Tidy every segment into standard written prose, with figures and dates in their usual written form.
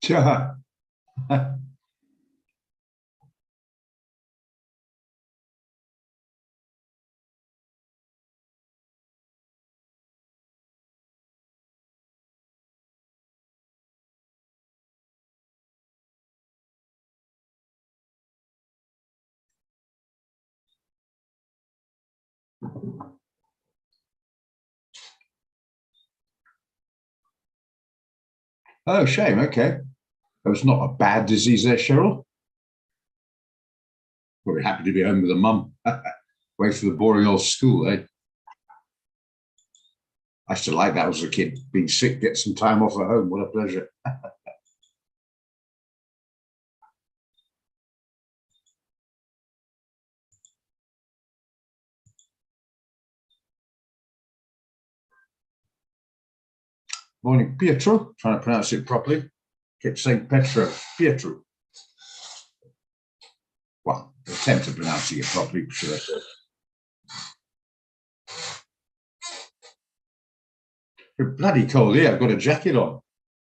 Sure. Oh, shame. Okay. That was not a bad disease there, Cheryl. Probably happy to be home with a mum. Away from the boring old school, eh? I used to like that as a kid. Being sick, get some time off at home. What a pleasure. Morning, Pietro. Trying to pronounce it properly. Kept saying Petro. Pietro. Well, attempt to pronouncing it properly, should I say. It's bloody cold here. I've got a jacket on.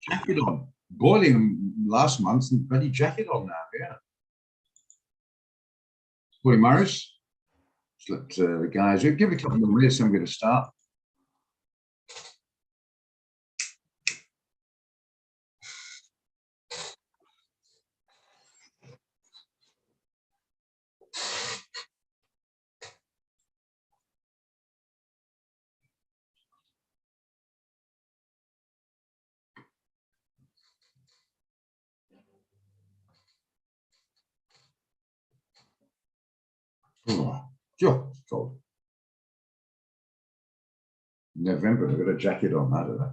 Jacket on. Boiling last month and bloody jacket on now. Yeah. Morning, Morris. Just let the guys give it a couple of minutes. I'm going to start. Oh, sure, it's cold. November, I've got a jacket on. I don't know.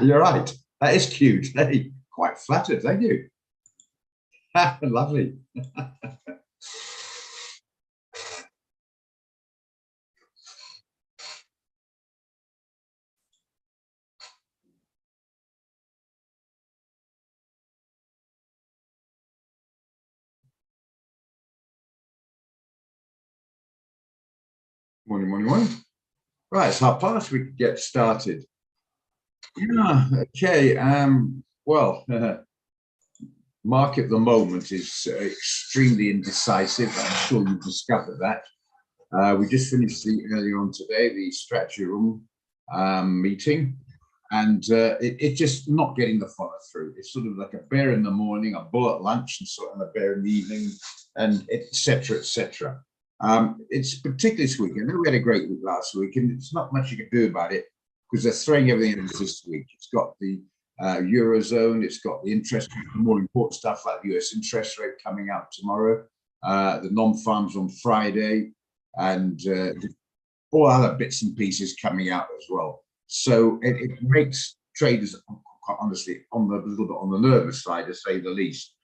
You're right. That is cute. Hey, quite flattered. Thank you. Lovely. Morning, morning, morning. Right, it's 5:30. We could get started. Yeah, okay. Well, market at the moment is extremely indecisive. I'm sure you've discovered that. We just finished earlier on today the strategy room meeting, and it's just not getting the follow through. It's sort of like a bear in the morning, a bull at lunch, and sort of a bear in the evening, and etc. etc. It's particularly this week. I know we had a great week last week, and it's not much you can do about it because they're throwing everything at us this week. It's got the Eurozone, it's got the interest rate, the more important stuff like the US interest rate coming out tomorrow, the non-farms on Friday, and all other bits and pieces coming out as well. So it makes traders, honestly, on the little bit on the nervous side, to say the least.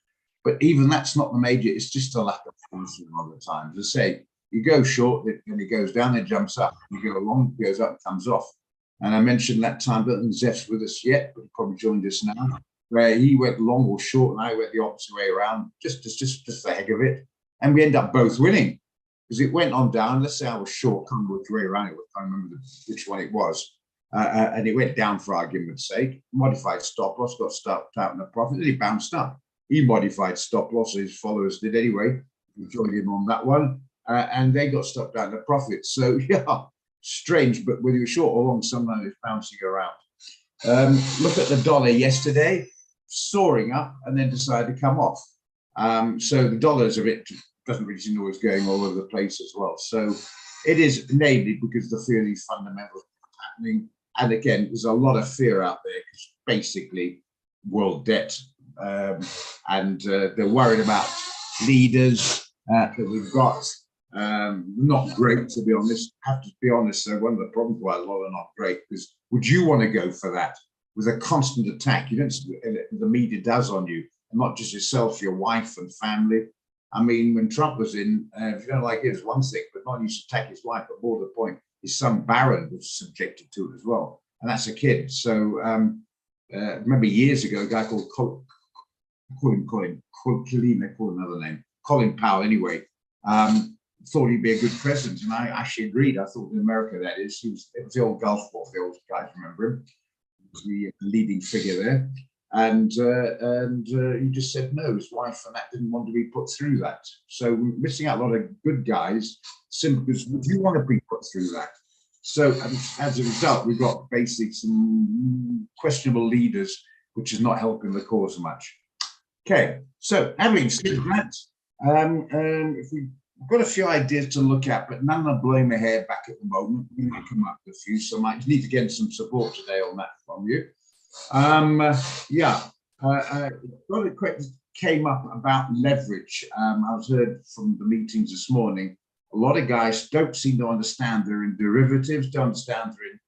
But even that's not the major. It's just a lack of focus a lot of the times. As I say, you go short, then it goes down, then jumps up. You go long, it goes up, comes off. And I mentioned that time, I don't think Zef's with us yet, but he probably joined us now, where he went long or short, and I went the opposite way around, just the heck of it. And we end up both winning because it went on down. Let's say I was short, come which way around it. I can't remember which one it was. And it went down for argument's sake. Modified stop loss, got stopped out in a profit, then he bounced up. He modified stop loss, his followers did anyway. We joined him on that one, and they got stopped out in a profit. So, yeah, strange, but whether you're short or long, sometimes it's bouncing around. Look at the dollar yesterday, soaring up and then decided to come off. So the dollar is a bit, doesn't really seem always going all over the place as well. So it is namely because the fear of these fundamentals happening. And again, there's a lot of fear out there because basically world debt, and they're worried about leaders, that we've got. Not great, to be honest. I have to be honest, so one of the problems why a lot are not great is, would you want to go for that with a constant attack? You don't, the media does on you, and not just yourself, your wife and family. I mean, when Trump was in, if you don't like it, it's one thing, but not used to attack his wife, but more to the point, his son Barron was subjected to it as well, and that's a kid. So remember years ago, a guy called Colin Powell, anyway, thought he'd be a good president, and I actually agreed. I thought in America, that is, it was the old Gulf War, the old guys remember him, he was the leading figure there, and he just said no. His wife and that didn't want to be put through that, so we're missing out a lot of good guys simply because would you want to be put through that? So as a result, we've got basically some questionable leaders, which is not helping the cause much. Okay, so having said that, if we've got a few ideas to look at, but none are blowing my hair back at the moment. We might come up with a few, so I might need to get some support today on that from you. Got a question came up about leverage. I've heard from the meetings this morning, a lot of guys don't seem to understand they're in derivatives, don't understand they're in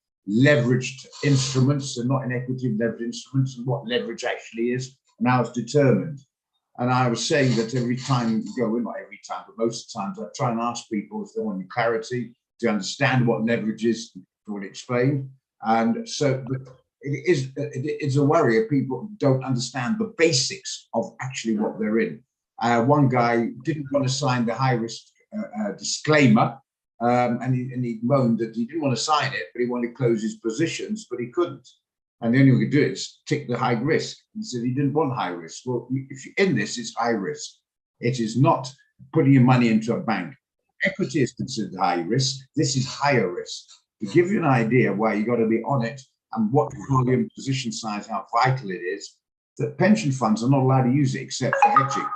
leveraged instruments, they're not in equity leveraged instruments, and what leverage actually is and how it's determined. And I was saying that every time we go in, not every time, but most of the times, I try and ask people if they want clarity to understand what leverage is, to explain. And so it's a worry if people don't understand the basics of actually what they're in. One guy didn't want to sign the high risk disclaimer, and he moaned that he didn't want to sign it, but he wanted to close his positions, but he couldn't. And the only way we could do it is tick the high risk. He said he didn't want high risk. Well, if you're in this, it's high risk. It is not putting your money into a bank. Equity is considered high risk. This is higher risk. To give you an idea why you got to be on it and what volume, position size, how vital it is, that pension funds are not allowed to use it except for hedging.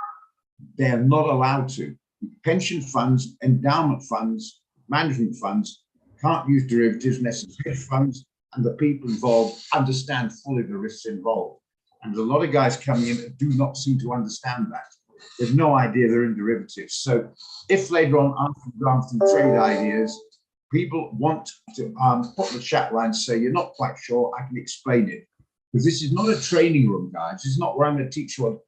They are not allowed to. Pension funds, endowment funds, management funds can't use derivatives unless it's hedge funds, and the people involved understand fully the risks involved. And there's a lot of guys coming in that do not seem to understand that. There's no idea they're in derivatives. So if later on, after some trade ideas, people want to put the chat line and say, you're not quite sure, I can explain it. Because this is not a training room, guys. This is not where I'm going to teach you what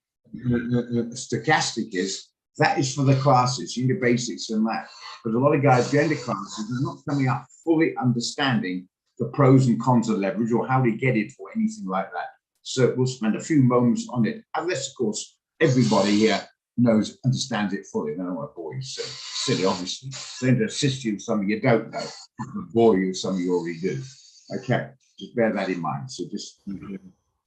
stochastic is. That is for the classes, you need the basics and that. But a lot of guys go into classes, they're not coming up fully understanding the pros and cons of leverage or how to get it or anything like that. So we'll spend a few moments on it, unless, of course, everybody here understands it fully. I don't want to bore you, so silly, obviously. Then to assist you with something you don't know, bore you with something you already do. Okay, just bear that in mind. So just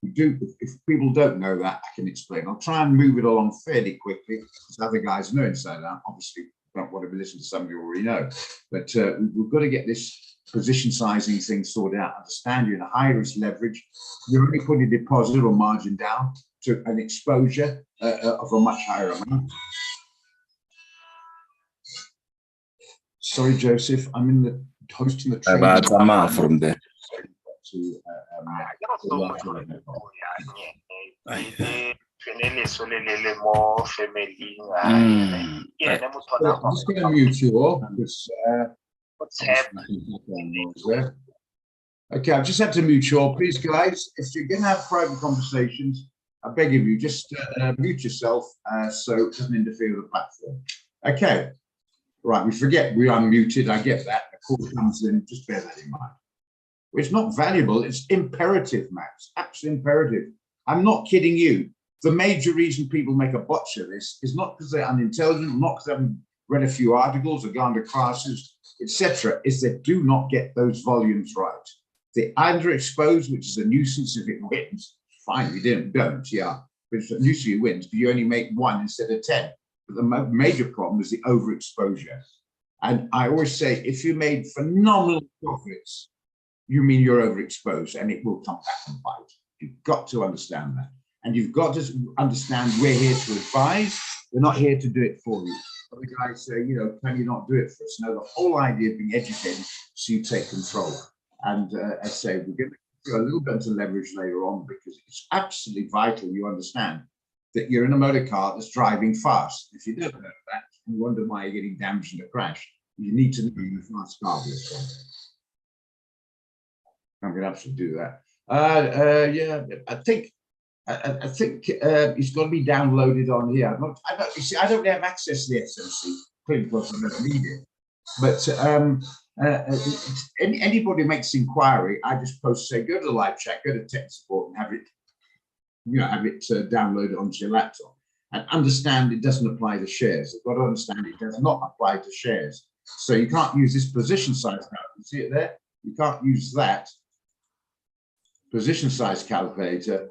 if people don't know that, I can explain. I'll try and move it along fairly quickly, because other guys know inside out. Obviously, don't want to be listening to something you already know. But we've got to get this position sizing thing sorted out. Understand you're in a high risk leverage. You're only putting a deposit or margin down to an exposure of a much higher amount. Sorry, Joseph, I'm in the hosting the training. About from there. I'm just going to mute you all because what's happening? Okay, I've just had to mute you all. Please, guys, if you're going to have private conversations, I beg of you, just mute yourself so it doesn't interfere with the platform. Okay, right, we forget we are muted. I get that. The call comes in, just bear that in mind. It's not valuable, it's imperative, Max, absolutely imperative. I'm not kidding you. The major reason people make a botch of this is not because they're unintelligent, not because they haven't read a few articles or gone to classes, etc., is they do not get those volumes right. They're underexposed, which is a nuisance if it wins. Fine, we don't, yeah. But it's a nuisance if it wins, but you only make 1 instead of 10. But the major problem is the overexposure. And I always say, if you made phenomenal profits, you mean you're overexposed, and it will come back and bite. You've got to understand that. And you've got to understand we're here to advise. We're not here to do it for you. Other guys say, you know, can you not do it for us? No, the whole idea of being educated so you take control. And I say, we're going to do a little bit of leverage later on because it's absolutely vital you understand that you're in a motor car that's driving fast. If you don't know that, and wonder why you're getting damaged in a crash, you need to know the fast car this one. I'm going to have to do that. Yeah, I think it's got to be downloaded on here. You see, I don't have access to the SMC because I don't need it. But anybody makes inquiry, I just post, say, go to the live chat, go to tech support, and have it, downloaded onto your laptop. And understand it doesn't apply to shares. You've got to understand it does not apply to shares. So you can't use this position size calculator. You see it there? You can't use that position size calculator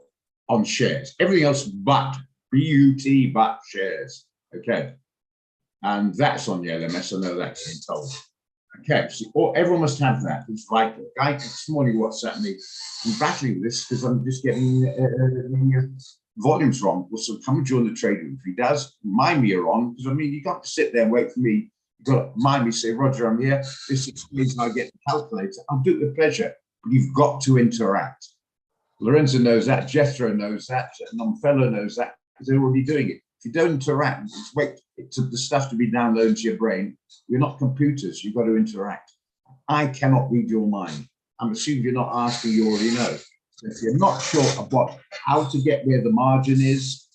on shares. Everything else but BUT, but shares. Okay. And that's on the LMS. I know that's been told. Okay. So everyone must have that. It's like a guy this morning WhatsApp me. I'm battling with this because I'm just getting volumes wrong. Well, so come and join the trade room. If he does, mind me you're on. Because I mean, you got to sit there and wait for me. You've got to mind me, say, Roger, I'm here. This explains how I get the calculator. I'll do it with pleasure. But you've got to interact. Lorenzo knows that, Jethro knows that, Longfellow knows that, because they're already doing it. If you don't interact, just wait for the stuff to be downloaded to your brain. You're not computers, you've got to interact. I cannot read your mind. I'm assuming you're not asking, you already know. So if you're not sure about how to get where the margin is,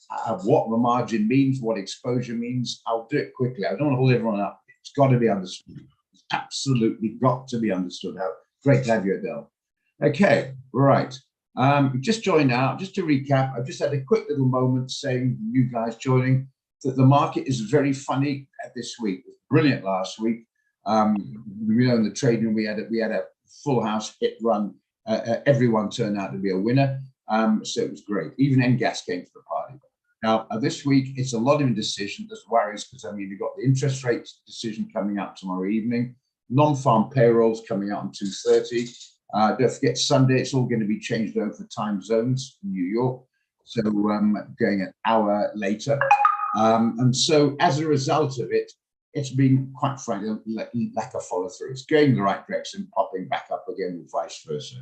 what the margin means, what exposure means, I'll do it quickly. I don't want to hold everyone up. It's got to be understood. It's absolutely got to be understood. Great to have you, Adele. Okay, right. Just joined out, just to recap, I just had a quick little moment saying, you guys joining, that the market is very funny this week. It was brilliant last week. In the trading, we had a full house hit run. Everyone turned out to be a winner. So it was great. Even NGAS came to the party. Now, this week, it's a lot of indecision. There's worries because, I mean, you've got the interest rates decision coming out tomorrow evening. Non-farm payrolls coming out on 2:30. Don't forget Sunday, it's all going to be changed over for time zones in New York. So going an hour later. And so as a result of it, it's been quite frankly lack of follow through. It's going in the right direction, popping back up again, and vice versa.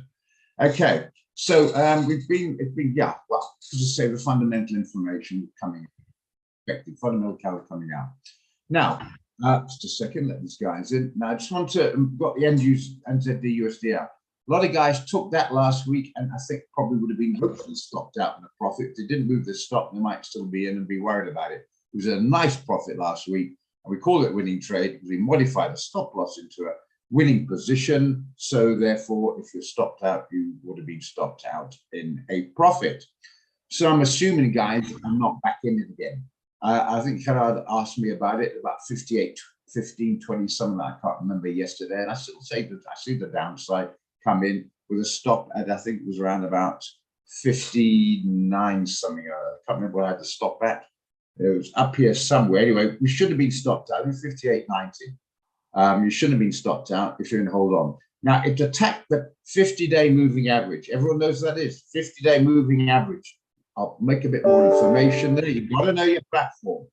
Okay, so it's been just to say the fundamental information coming, fundamental color coming out. Now, just a second, let these guys in. Now, I just want to got the NZD USD out. A lot of guys took that last week, and I think probably would have been hopefully stopped out in a profit. If they didn't move the stop, they might still be in and be worried about it. It was a nice profit last week, and we call it winning trade because we modified the stop loss into a winning position. So therefore, if you're stopped out, you would have been stopped out in a profit. So I'm assuming, guys, I'm not back in it again. I think Gerard asked me about it, about 58, 15, 20, something I can't remember yesterday, and I still say that I see the downside come in with a stop at, I think it was around about 59 something. I can't remember what I had to stop at. It was up here somewhere. Anyway, we should have been stopped out in 58.90. You shouldn't have been stopped out if you're in hold on. Now, it attacked the 50-day moving average. Everyone knows what that is, 50-day moving average. I'll make a bit more information there. You've got to know your platform.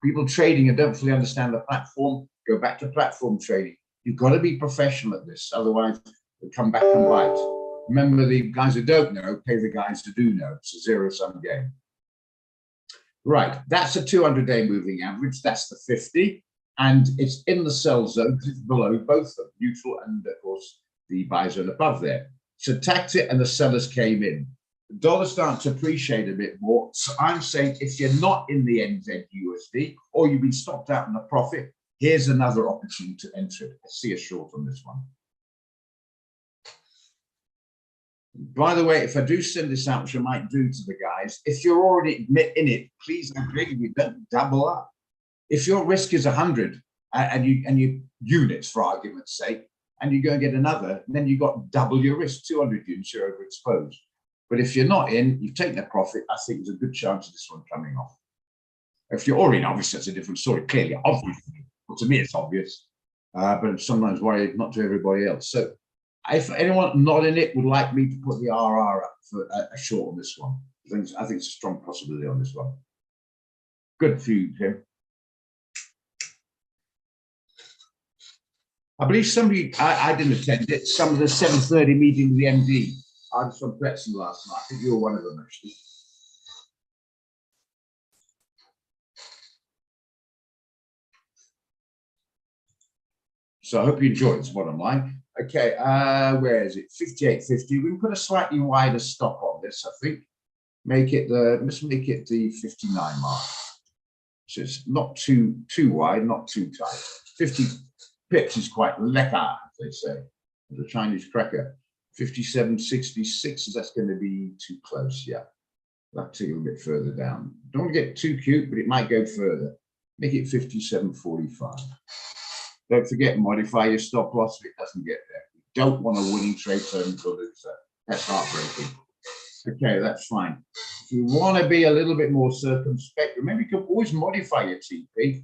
People trading and don't fully understand the platform, go back to platform trading. You've got to be professional at this, otherwise come back and bite. Remember, the guys who don't know pay the guys who do know. It's a zero-sum game. Right, that's a 200-day moving average. That's the 50, and it's in the sell zone because it's below both of them, neutral and, of course, the buy zone above there. So attacked it, and the sellers came in. The dollar started to appreciate a bit more. So I'm saying if you're not in the NZ USD or you've been stopped out in a profit, here's another opportunity to enter it. I see a short on this one. By the way, if I do send this out, which I might do to the guys, if you're already in it, please, I'm begging you, don't double up. If your risk is 100 and you units, for argument's sake, and you go and get another, then you've got double your risk, 200 units, you're overexposed. But if you're not in, you've taken a profit, I think there's a good chance of this one coming off. If you're already in, obviously that's a different story, clearly, obviously. Well, to me, it's obvious, but sometimes worried not to everybody else. So if anyone not in it would like me to put the RR up for a short on this one, I think it's a strong possibility on this one. Good for you, Tim. I believe somebody, I didn't attend it, some of the 7:30 meeting with the MD. I was from Pretzel last night. I think you were one of them, actually. So I hope you enjoyed this bottom line. Okay, where is it? 58.50. We can put a slightly wider stop on this, I think. Let's make it the 59 mark. So it's not too wide, not too tight. 50 pips is quite lekker, as they say. The Chinese cracker. 57.66, that's going to be too close. Yeah, I'll have to take it a bit further down. Don't want to get too cute, but it might go further. Make it 57.45. Don't forget, modify your stop loss if it doesn't get there. You don't want a winning trade turn to lose that. That's heartbreaking. Okay, that's fine. If you want to be a little bit more circumspect, remember you can always modify your TP.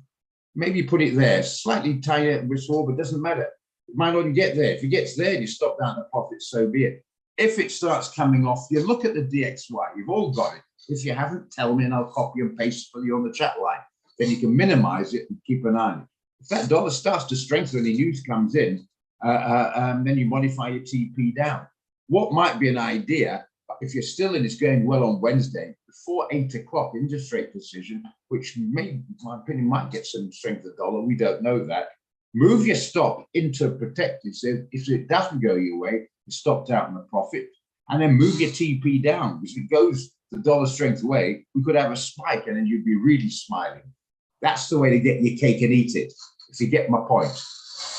Maybe put it there, slightly tighter whistle, but doesn't matter. It might not even get there. If it gets there, you stop down the profit, so be it. If it starts coming off, you look at the DXY. You've all got it. If you haven't, tell me and I'll copy and paste for you on the chat line. Then you can minimize it and keep an eye on it. If that dollar starts to strengthen, any news comes in, then you modify your TP down. What might be an idea, if you're still in this going well on Wednesday, before 8 o'clock, interest rate decision, which may, in my opinion, might get some strength of the dollar. We don't know that. Move your stop into protected. So if it doesn't go your way, you stopped out in the profit, and then move your TP down. Because if it goes the dollar strength way, we could have a spike, and then you'd be really smiling. That's the way to get your cake and eat it. If you get my point,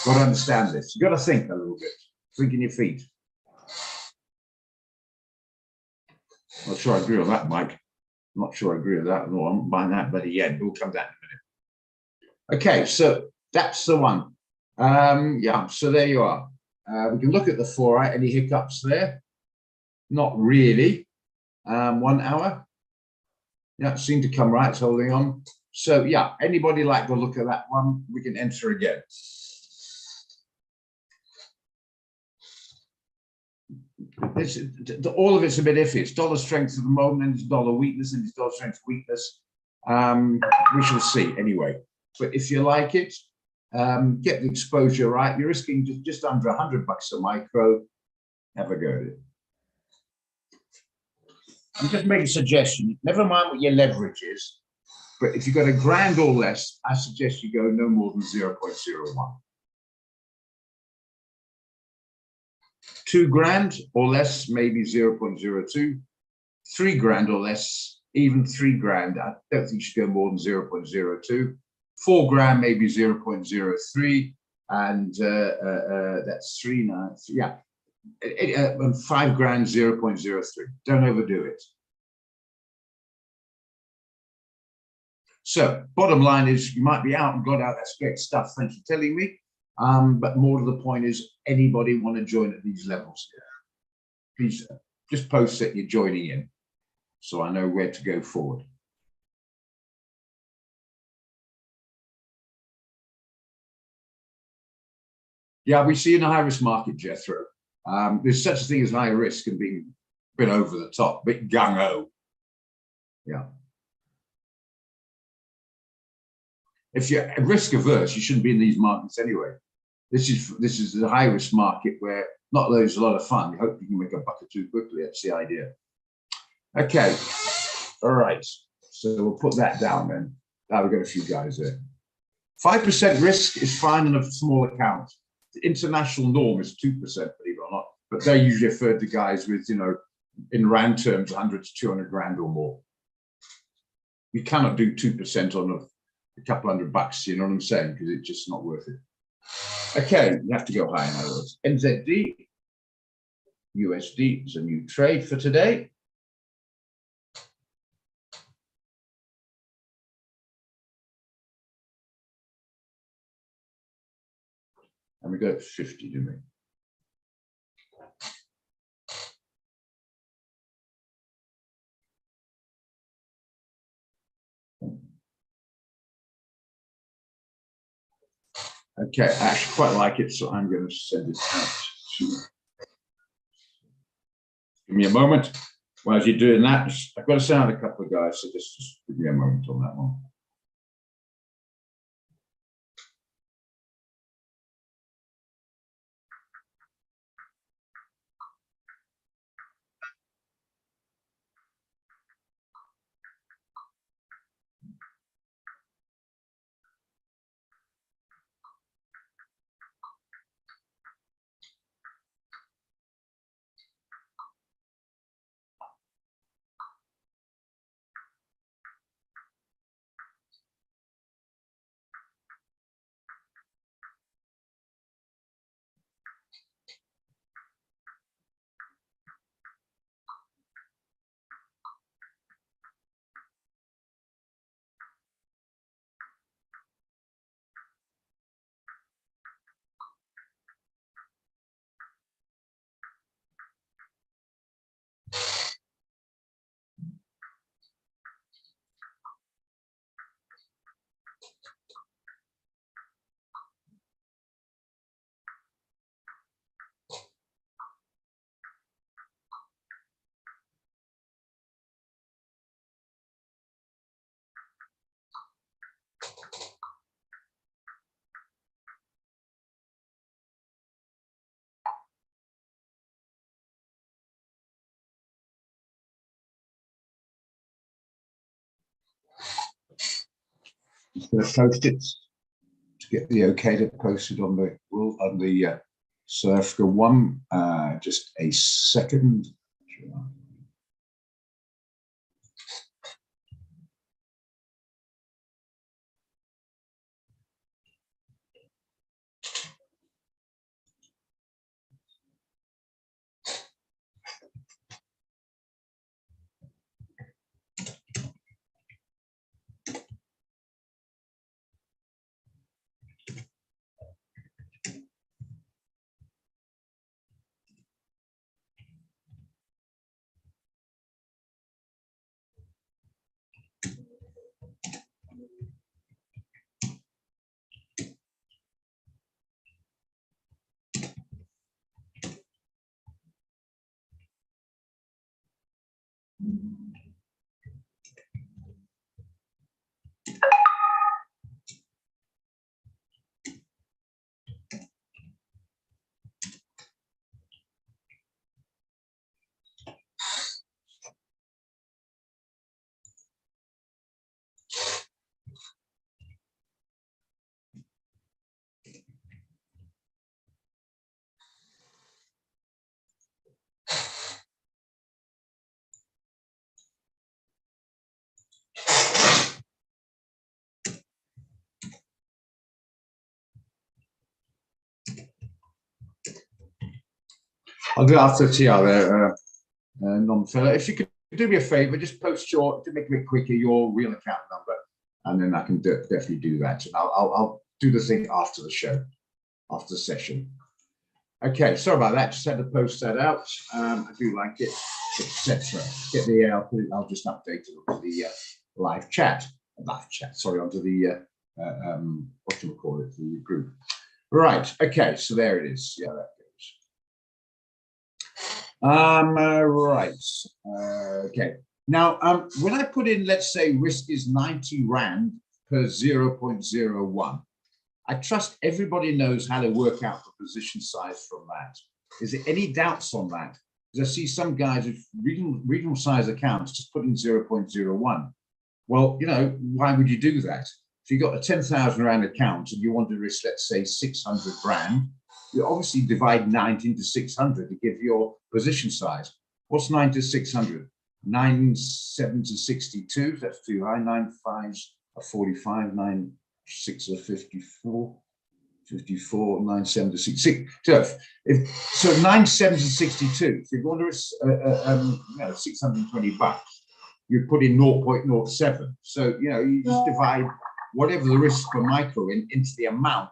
got to understand this. You got to think a little bit. Think in your feet. Not sure I agree with that, Mike. I'm not sure I agree with that. No, I'm buying that, but yeah, it will come down in a minute. Okay, so that's the one. Yeah, so there you are. We can look at the 4 hour. Any hiccups there? Not really. 1 hour. Yeah, it seemed to come right. It's holding on. So yeah, anybody like to look at that one? We can enter again. All of it's a bit iffy. It's dollar strength at the moment, and it's dollar weakness, and it's dollar strength weakness. We shall see anyway. But if you like it, get the exposure right. You're risking just under $100 a micro. Have a go at it. I'm just making a suggestion. Never mind what your leverage is. But if you've got $1,000 or less, I suggest you go no more than 0.01. $2,000 or less, maybe 0.02. $3,000 or less, even $3,000. I don't think you should go more than 0.02. $4,000, maybe 0.03. And that's 3.9. Yeah. And $5,000, 0.03. Don't overdo it. So bottom line is you might be out and got out. That's great stuff. Thanks for telling me. But more to the point is, anybody want to join at these levels here? Please just post that you're joining in so I know where to go forward. Yeah, we see in a high risk market, Jethro. There's such a thing as high risk and being a bit over the top, a bit gung-ho. Yeah. If you're risk averse, you shouldn't be in these markets anyway. This is the high risk market where not there's a lot of fun. You hope you can make a buck or two quickly. That's the idea. Okay. All right. So we'll put that down then. Now we've got a few guys there. 5% risk is fine in a small account. The international norm is 2%, believe it or not. But they usually refer to guys with, in rand terms, 100 to 200 grand or more. You cannot do 2% on a couple $100, you know what I'm saying? Because it's just not worth it. Okay, you have to go high in other words. NZD, USD is a new trade for today. And we go at 50, do we? Okay, I actually quite like it, so I'm going to send it out to. Give me a moment. While you're doing that, I've got to send out a couple of guys, so just give me a moment on that one. going to post it to get the okay to post it on the South Africa one. Just a second. I'll do after TR there, non-filler. If you could do me a favor, just post your, to make it quicker, your real account number, and then I can definitely do that. And I'll do the thing after the show, after the session. Okay, sorry about that. Just had to post that out. I do like it, etc. Get the I'll just update it onto the live chat. Sorry, onto the what do you call it? The group. Right. Okay. So there it is. Yeah, that goes. Right. Okay. Now, when I put in, let's say, risk is 90 Rand per 0.01. I trust everybody knows how to work out the position size from that. Is there any doubts on that? Because I see some guys with regional size accounts just put in 0.01. Well, you know, why would you do that? If you've got a 10,000 Rand account and you want to risk, let's say, 600 Rand, you obviously divide 90 into 600 to give your position size. What's 9 to 600? 9 7 to 62, that's too high. 9 5s are 45, 9 6 are 54, 54, 9 7 to 66. So 9 7 to 62. If you're going to risk 620 bucks, you put in 0.07. So you just divide whatever the risk for micro into the amount,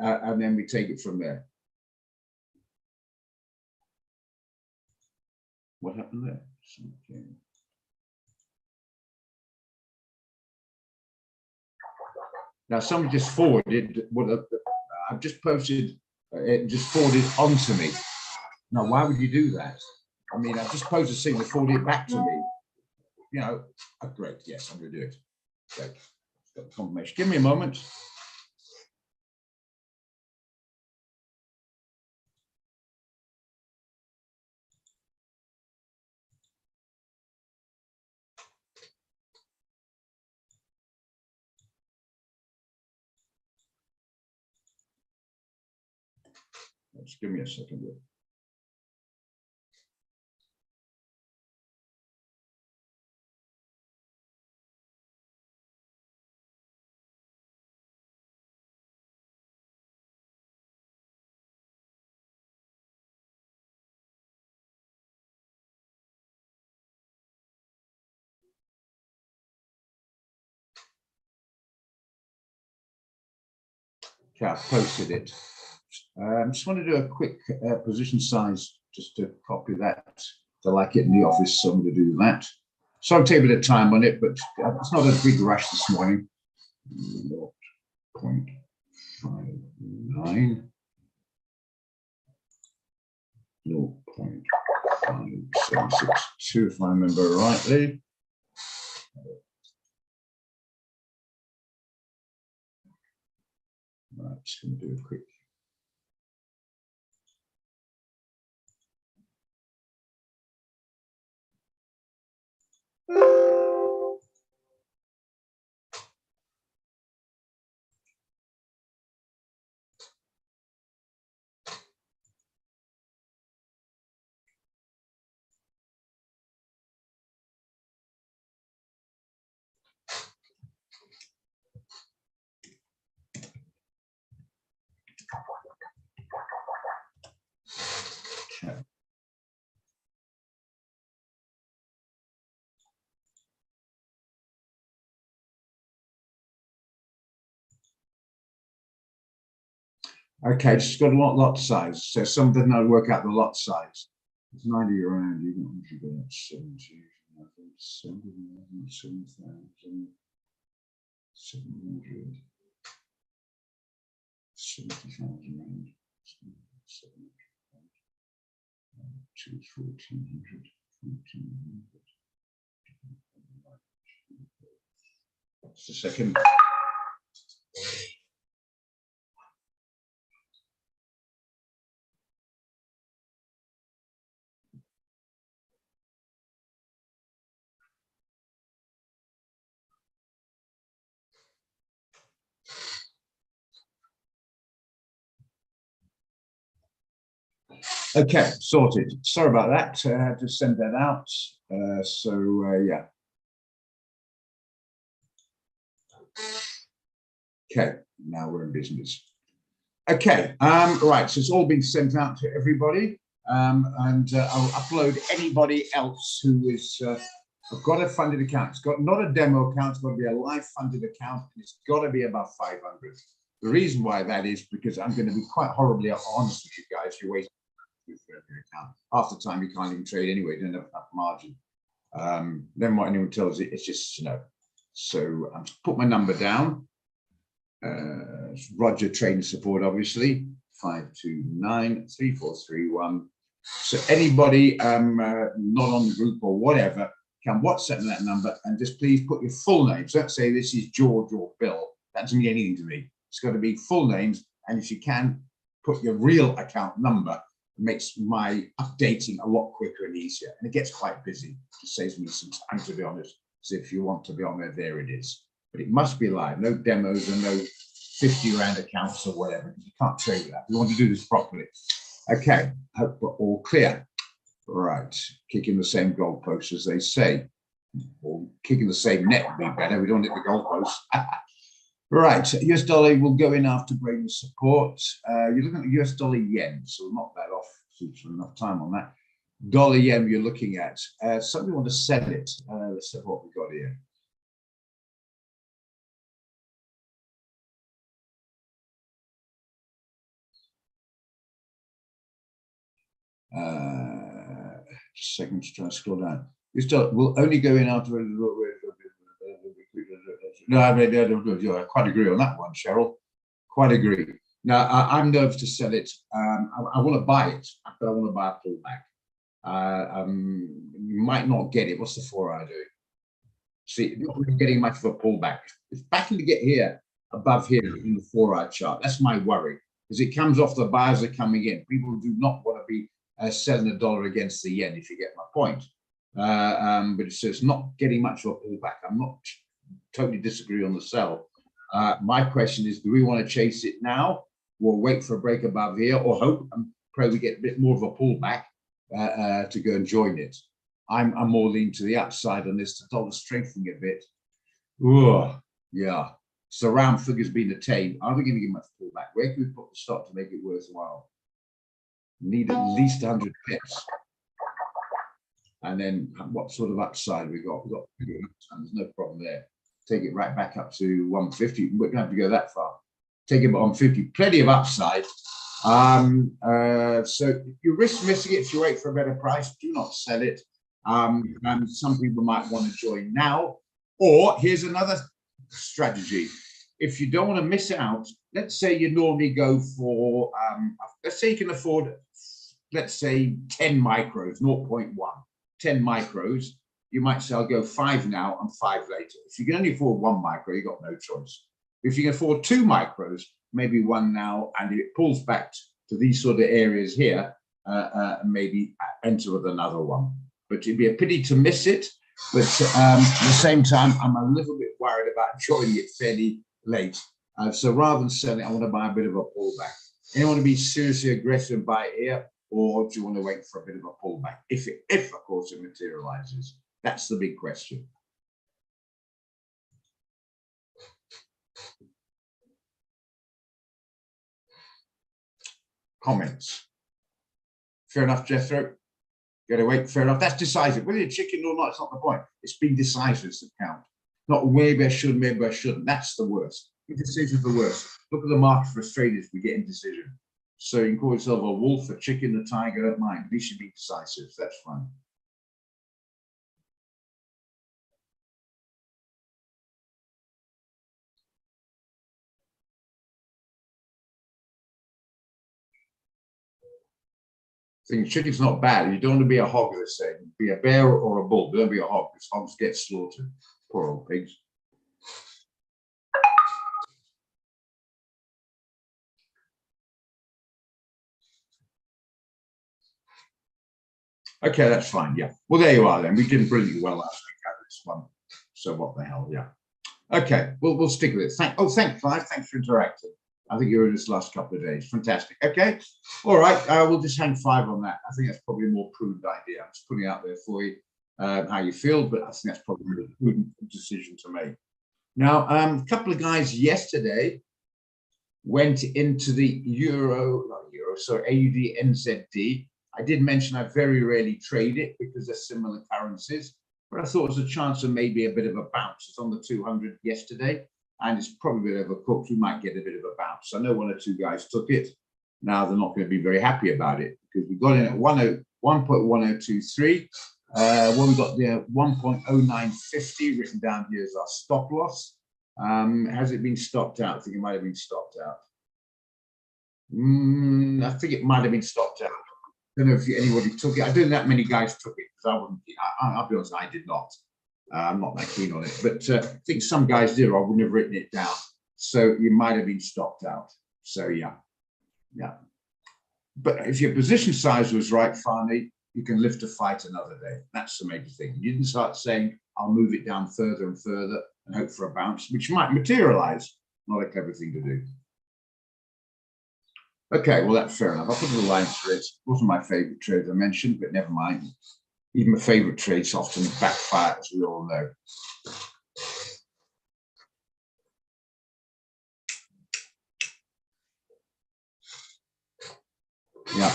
and then we take it from there. What happened there? Okay. Now, somebody just forwarded what I've just posted. It just forwarded onto me. Now, why would you do that? I mean, I've just posted a thing to forward it back to me. Great. Yes, I'm going to do it. Great. Got the confirmation. Give me a moment. Just give me a second here. Okay, I've posted it. Just want to do a quick position size just to copy that. I like it in the office, so I'm going to do that. So I'll take a bit of time on it, but it's not a big rush this morning. 0.59, 0.5762, if I remember rightly. Right, just going to do a quick. Okay, just got a lot size. So some didn't know work out the lot size. It's 90 around, you can 70, 7,000, 700, 70,000 rand, 1,400, 1,400. Just a second. Okay, sorted. Sorry about that. I had to send that out. Yeah. Okay, now we're in business. Okay, right. So it's all been sent out to everybody, and I'll upload anybody else who is. I've got a funded account. It's got not a demo account. It's got to be a live funded account, and it's got to be above 500. The reason why that is because I'm going to be quite horribly honest with you guys. You're wasting account. Half the time you can't even trade anyway, you don't have enough margin. Then what anyone tells you, it's just, so I'm put my number down. Roger Trainer Support, obviously, 529-3431. So anybody not on the group or whatever can WhatsApp that number and just please put your full names. Don't say this is George or Bill. That doesn't mean anything to me. It's got to be full names, and if you can, put your real account number. It makes my updating a lot quicker and easier, and it gets quite busy. It saves me some time, to be honest. So if you want to be on there it is. But it must be live, no demos and no 50 rand accounts or whatever. You can't trade that. We want to do this properly. Okay, hope we're all clear. Right, kicking the same goalpost as they say, or kicking the same net would be better. We don't hit the goalpost. Right, US dollar will go in after breaking support. You're looking at US dollar yen, so we'll knock that off. There's enough time on that. Dollar yen you're looking at. Somebody want to sell it. Let's see what we've got here. Just a second to try and scroll down. US dollar will only go in after. No, I quite agree on that one, Cheryl. Quite agree. Now, I'm nervous to sell it. I want to buy it, but I want to buy a pullback. You might not get it. What's the 4-hour doing? See, not really getting much of a pullback. It's back to get here, above here in the 4-hour chart. That's my worry, because it comes off the buyers are coming in. People do not want to be selling the dollar against the yen, if you get my point. But it's not getting much of a pullback. I'm not totally disagree on the sell. My question is, do we want to chase it now, or wait for a break above here, or hope and pray we get a bit more of a pullback to go and join it? I'm more leaning to the upside on this. The dollar strengthening a bit. Ooh, yeah. So round figures being attained. Are we going to give much pullback? Where can we put the stop to make it worthwhile? Need at least 100 pips. And then what sort of upside we got? We've got there's no problem there. Take it right back up to 150. We don't have to go that far. Take it on 50. Plenty of upside. So you risk missing it if you wait for a better price. Do not sell it. And some people might want to join now. Or here's another strategy. If you don't want to miss out, let's say you normally go for, let's say you can afford, let's say 10 micros, 0.1, 10 micros. You might say, I'll go 5 now and 5 later. If you can only afford 1 micro, you've got no choice. If you can afford 2 micros, maybe 1 now, and if it pulls back to these sort of areas here, maybe enter with another one. But it'd be a pity to miss it. But at the same time, I'm a little bit worried about joining it fairly late. So rather than selling, I want to buy a bit of a pullback. Anyone want to be seriously aggressive and buy it here, or do you want to wait for a bit of a pullback? If of course it materializes, that's the big question. Comments? Fair enough, Jethro. Gotta wait. Fair enough. That's decisive. Whether you're chicken or not, it's not the point. It's being decisive to count. Not maybe I should, maybe I shouldn't. That's the worst. Indecision the worst. Look at the market for Australians, we get indecision. So you can call yourself a wolf, a chicken, a tiger, don't mind. At least you be decisive. That's fine. I think chicken's not bad. You don't want to be a hog, they say. Be a bear or a bull. Don't be a hog, because hogs get slaughtered. Poor old pigs. Okay, that's fine. Yeah. Well, there you are then. We did brilliantly well last week out of this one. So what the hell? Yeah. Okay, we'll stick with it. Thanks, Clive. Thanks for interacting. I think you were in this last couple of days. Fantastic. Okay. All right. We'll just hang 5 on that. I think that's probably a more prudent idea. I'm just putting it out there for you how you feel, but I think that's probably a prudent decision to make. Now, a couple of guys yesterday went into the AUD NZD. I did mention I very rarely trade it because they're similar currencies, but I thought it was a chance of maybe a bit of a bounce. It's on the 200 yesterday, and it's probably a bit overcooked. We might get a bit of a bounce. I know 1 or 2 guys took it. Now they're not going to be very happy about it because we got in at 1.1023. When we got there, 1.0950 written down here as our stop loss. Has it been stopped out? I think it might have been stopped out. I think it might have been stopped out. I don't know if anybody took it. I don't think that many guys took it because I wouldn't. I'll be honest, I did not. I'm not that keen on it, but I think some guys did. Or I wouldn't have written it down. So you might have been stopped out. So yeah. But if your position size was right, Farney, you can live to fight another day. That's the major thing. You didn't start saying, I'll move it down further and further and hope for a bounce, which might materialize. Not a clever thing to do. Okay, well, that's fair enough. I'll put the lines for it. It wasn't my favorite trade I mentioned, but never mind. Even my favorite trades often backfire, as we all know. Yeah.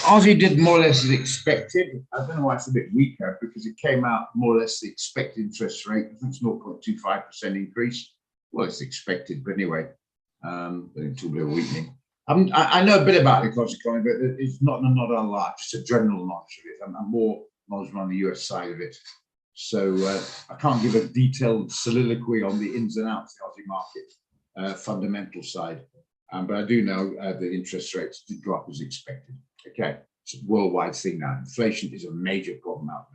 Aussie did more or less as expected. I don't know why it's a bit weaker because it came out more or less the expected interest rate. I think it's 0.25% increase. Well, it's expected, but anyway, it's a bit of a weakening. I know a bit about the economy, but it's not a lot, just a general knowledge of it. I'm more knowledgeable on the US side of it. So I can't give a detailed soliloquy on the ins and outs of the Aussie market, fundamental side. But I do know the interest rates did drop as expected. Okay, it's a worldwide thing now. Inflation is a major problem out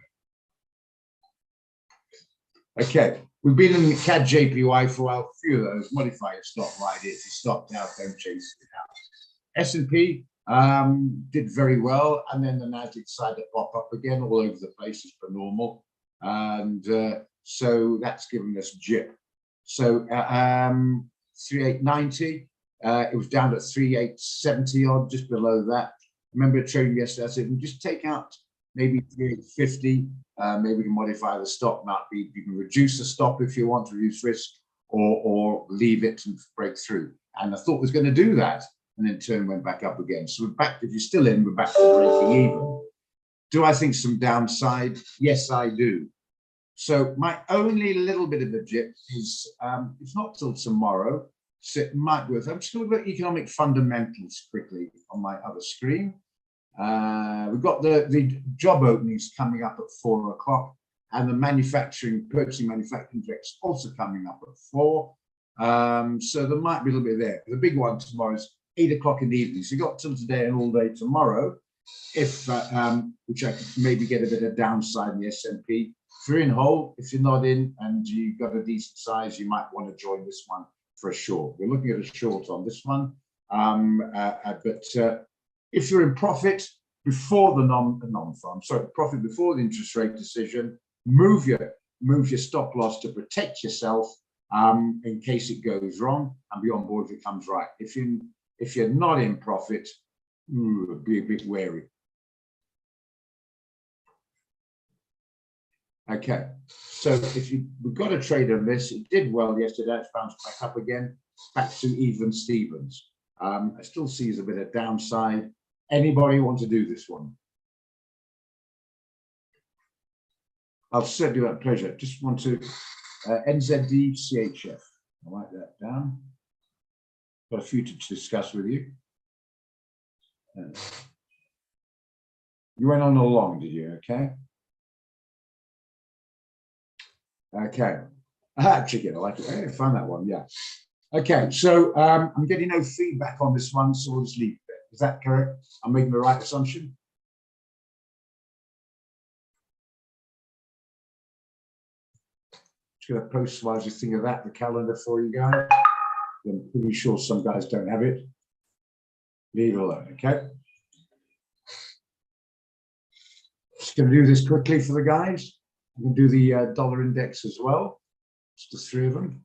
there. Okay, we've been in the CAD JPY for a while. A few of those. Modify your stop right. If you stopped out, don't chase it out. S&P did very well, and then the Nasdaq decided to pop up again all over the place as per normal, and so that's given us jip. So 3890. It was down at 3870 odd, just below that. Remember trading yesterday, I said, just take out maybe 3850. Maybe we can modify the stop. You can reduce the stop if you want to reduce risk, or leave it and break through. And I thought it was going to do that, and then turn went back up again. So we're back. If you're still in, we're back to breaking even. Do I think some downside? Yes, I do. So my only little bit of a dip is it's not till tomorrow. So it might be worth. I'm just going to look at economic fundamentals quickly on my other screen. We've got the job openings coming up at 4 o'clock, and the purchasing manufacturing index also coming up at 4. So there might be a little bit there. The big one tomorrow is 8 o'clock in the evening. So you've got till today and all day tomorrow, which I could maybe get a bit of downside in the S&P. If you're in whole, if you're not in and you've got a decent size, you might want to join this one for a short. We're looking at a short on this one. But if you're in profit before the profit before the interest rate decision, move your stop loss to protect yourself in case it goes wrong, and be on board if it comes right. If you're not in profit, be a bit wary. Okay, so we've got a trade on this. It did well yesterday. It's bounced back up again, back to even Stevens. I still see as a bit of downside. Anybody want to do this one? I'll certainly have pleasure. Just want to NZD CHF. I'll write that down. Got a few to discuss with you. You went on along, did you? Okay. Okay. Chicken, I like it. I found that one. Yeah. Okay. So I'm getting no feedback on this one, so we'll just leave it. Is that correct? I'm making the right assumption. Just going to post while you think of that, the calendar for you guys. I'm pretty sure some guys don't have it. Leave it alone. Okay. Just going to do this quickly for the guys. I'm going to do the dollar index as well. Just the three of them.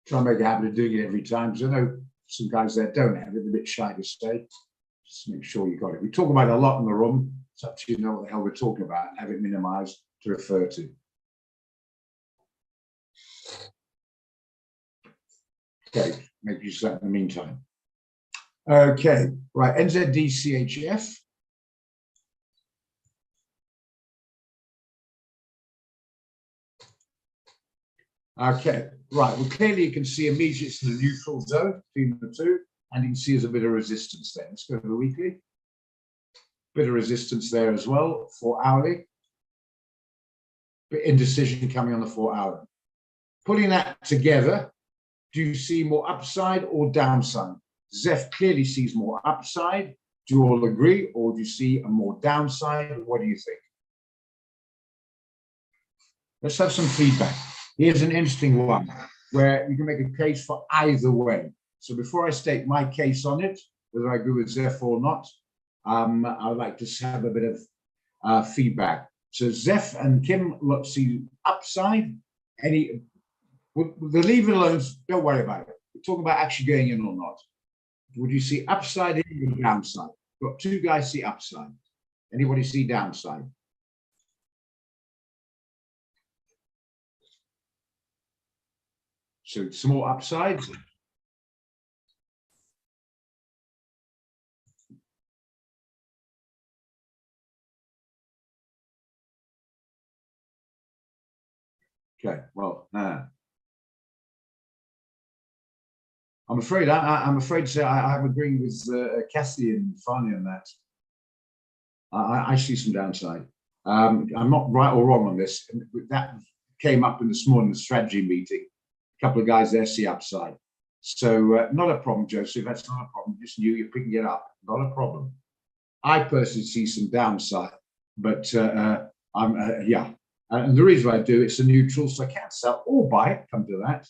Try and make a habit of doing it every time, because I know some guys there don't have it, a bit shy to stay. Just make sure you got it. We talk about it a lot in the room. It's up to you know what the hell we're talking about and have it minimized to refer to. Okay, make use of that in the meantime. Okay, right, NZD-CHF. Okay, right, well, clearly you can see immediately it's the neutral zone between the two, and you can see there's a bit of resistance there. Let's go to the weekly. Bit of resistance there as well for hourly. Bit indecision coming on the 4 hour. Putting that together, do you see more upside or downside? Zef clearly sees more upside. Do you all agree, or do you see a more downside? What do you think? Let's have some feedback. Here's an interesting one where you can make a case for either way. So before I state my case on it, whether I agree with Zef or not, I would like to have a bit of feedback. So Zef and Kim see upside. The leave it alone, don't worry about it. We're talking about actually going in or not. Would you see upside in or downside? Got two guys see upside. Anybody see downside? So some more upsides. Okay, well, I'm afraid I'm afraid to say I'm agreeing with Kathy and Fani on that. I see some downside. I'm not right or wrong on this. That came up in this morning's strategy meeting. A couple of guys there see upside. So not a problem, Joseph. That's not a problem. Just knew you're picking it up. Not a problem. I personally see some downside, but yeah. And the reason I do, it's a neutral, so I can't sell or buy. Come to that.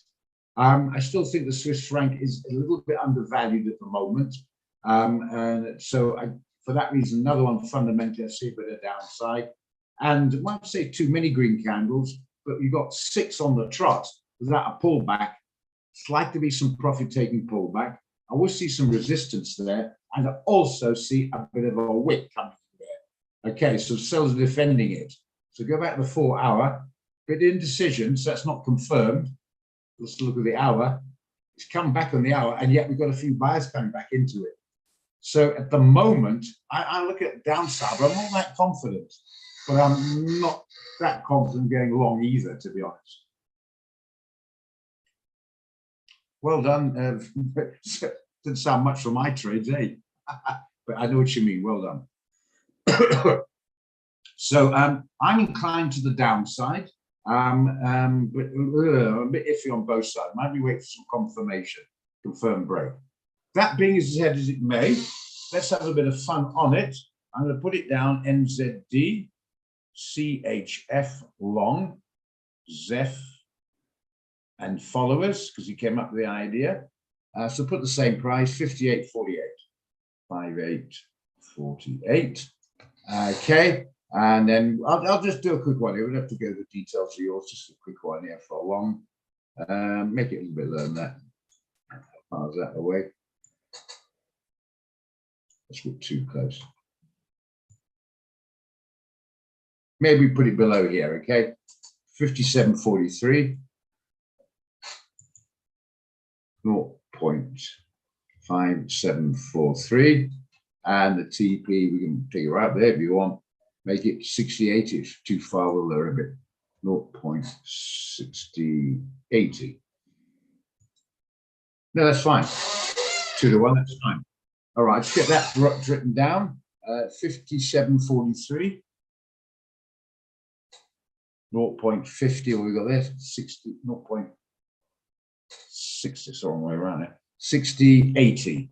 I still think the Swiss franc is a little bit undervalued at the moment. And so for that reason, another one fundamentally I see a bit of downside. And I won't say too many green candles, but you've got 6 on the trot without a pullback. It's like to be some profit-taking pullback. I will see some resistance there, and I also see a bit of a wick coming there. Okay, so sellers are defending it. So go back to the 4 hour, bit indecision, so that's not confirmed. Let's look at the hour. It's come back on the hour, and yet we've got a few buyers coming back into it. So at the moment, I look at downside, but I'm not that confident. But I'm not that confident going long either, to be honest. Well done. Didn't sound much for my trades, eh? But I know what you mean. Well done. So I'm inclined to the downside. But I'm a bit iffy on both sides. Might be waiting for some confirmation, confirmed break. That being as said as it may, let's have a bit of fun on it. I'm going to put it down NZD, CHF long, Zef, and followers, because he came up with the idea. So put the same price, 58.48. 58.48. Okay. And then I'll just do a quick one here. We don't have to go to the details of yours, just a quick one here for a long. Make it a little bit lower than that. How far is that away? Let's get too close. Maybe put it below here, okay? 57.43. 0.5743. And the TP, we can take it right there if you want. Make it 68 if too far, we'll lower a bit. 0.6080. No, that's fine. 2-1, that's fine. All right, let's get that written down. 57.43. 0.50, what we got there? 60, 0.60, it's the wrong way around it. 60.80.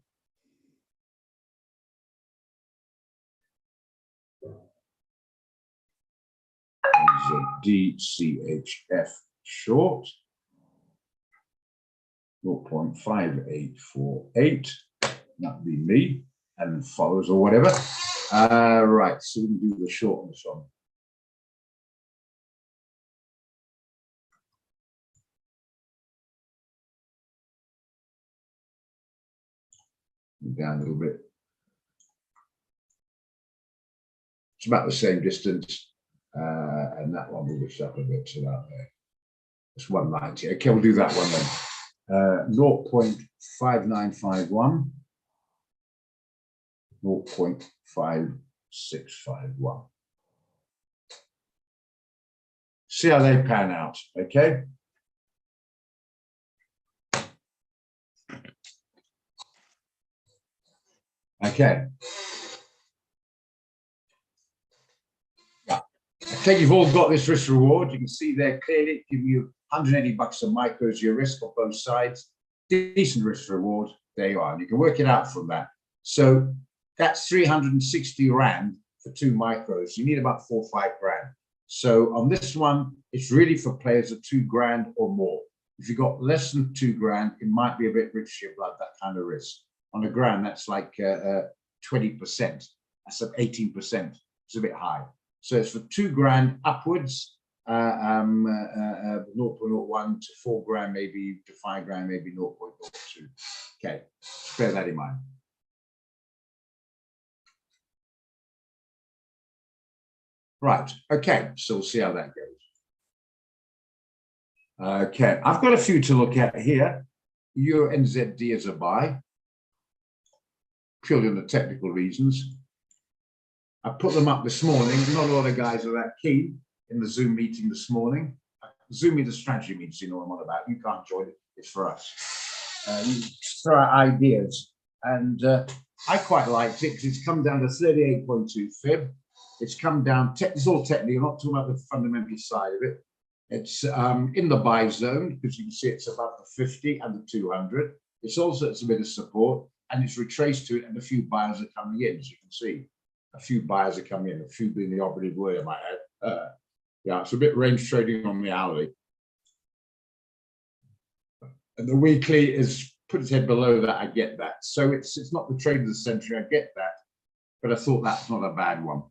DCHF short. 0.5848. That'd be me and follows or whatever. Right, so we can do the short on this one. Down a little bit. It's about the same distance, and that one will lift up a bit to that there. It's 190. Okay, we'll do that one then. 0.5951. 0.5651. See how they pan out, okay? Okay. Yeah. I think you've all got this risk reward. You can see there clearly, give you 180 bucks a micros, your risk on both sides. Decent risk reward. There you are. And you can work it out from that. So that's 360 Rand for 2 micros. You need about 4 or 5 grand. So on this one, it's really for players of 2 grand or more. If you've got less than 2 grand, it might be a bit rich for your blood, that kind of risk. On a grand, that's like 20%. That's at 18%. It's a bit high. So it's for 2 grand upwards, 0.01 to 4 grand, maybe to 5 grand, maybe 0.02. Okay, bear that in mind. Right, okay, so we'll see how that goes. Okay, I've got a few to look at here. Euro NZD as a buy, purely on the technical reasons. I put them up this morning. Not a lot of guys are that keen in the Zoom meeting this morning. Zoom is the strategy meeting, you know what I'm on about. You can't join it, it's for us. You throw out ideas. And I quite liked it because it's come down to 38.2 fib. It's come down, it's all technical, I'm not talking about the fundamental side of it. It's in the buy zone because you can see it's above the 50 and the 200. It's also, it's a bit of support and it's retraced to it and a few buyers are coming in, as you can see. A few buyers are coming in, a few being the operative word I might add. Yeah, it's a bit range trading on the hourly. And the weekly is put its head below that, I get that. So it's not the trade of the century, I get that. But I thought that's not a bad one.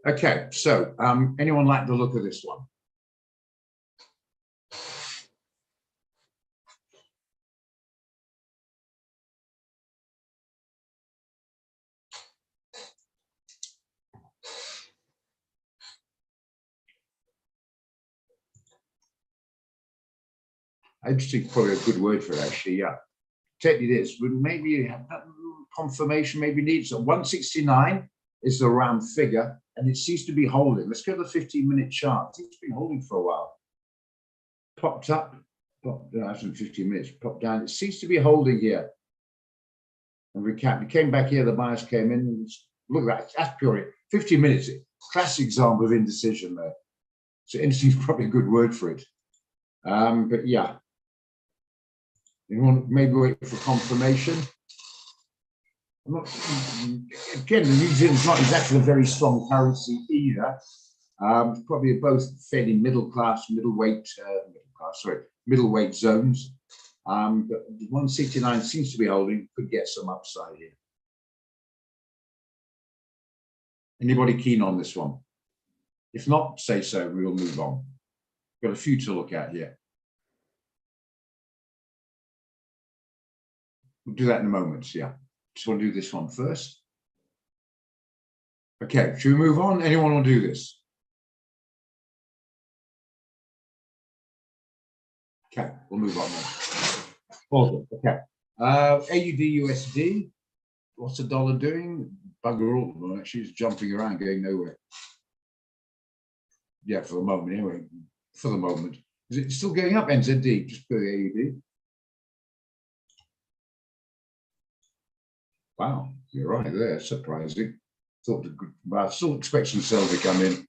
Okay, so anyone like the look of this one? I just think probably a good word for it, actually, yeah. Technically this, but maybe you have that confirmation, maybe needs a 169 is the round figure, and it seems to be holding. Let's go to the 15-minute chart. It's been holding for a while. Popped up, popped down after 15 minutes, popped down. It seems to be holding here. And recap, it came back here, the buyers came in. Look at that, that's pure 15 minutes. Classic example of indecision there. So indecision is probably a good word for it. But yeah. You want maybe wait for confirmation. Again, the New Zealand's not exactly a very strong currency either. Probably both fairly middleweight zones. But 169 seems to be holding, could get some upside here. Anybody keen on this one? If not, say so, we'll move on. Got a few to look at here. We'll do that in a moment, yeah. Just want to do this one first. Okay, should we move on? Anyone want to do this? Okay, we'll move on then. All good. Okay. AUD USD. What's the dollar doing? Bugger all. Actually, it's jumping around, going nowhere. Yeah, for the moment, anyway. For the moment. Is it still going up? NZD, just for the AUD. Wow, you're right there. Surprising. Thought I was still expecting sell to come in.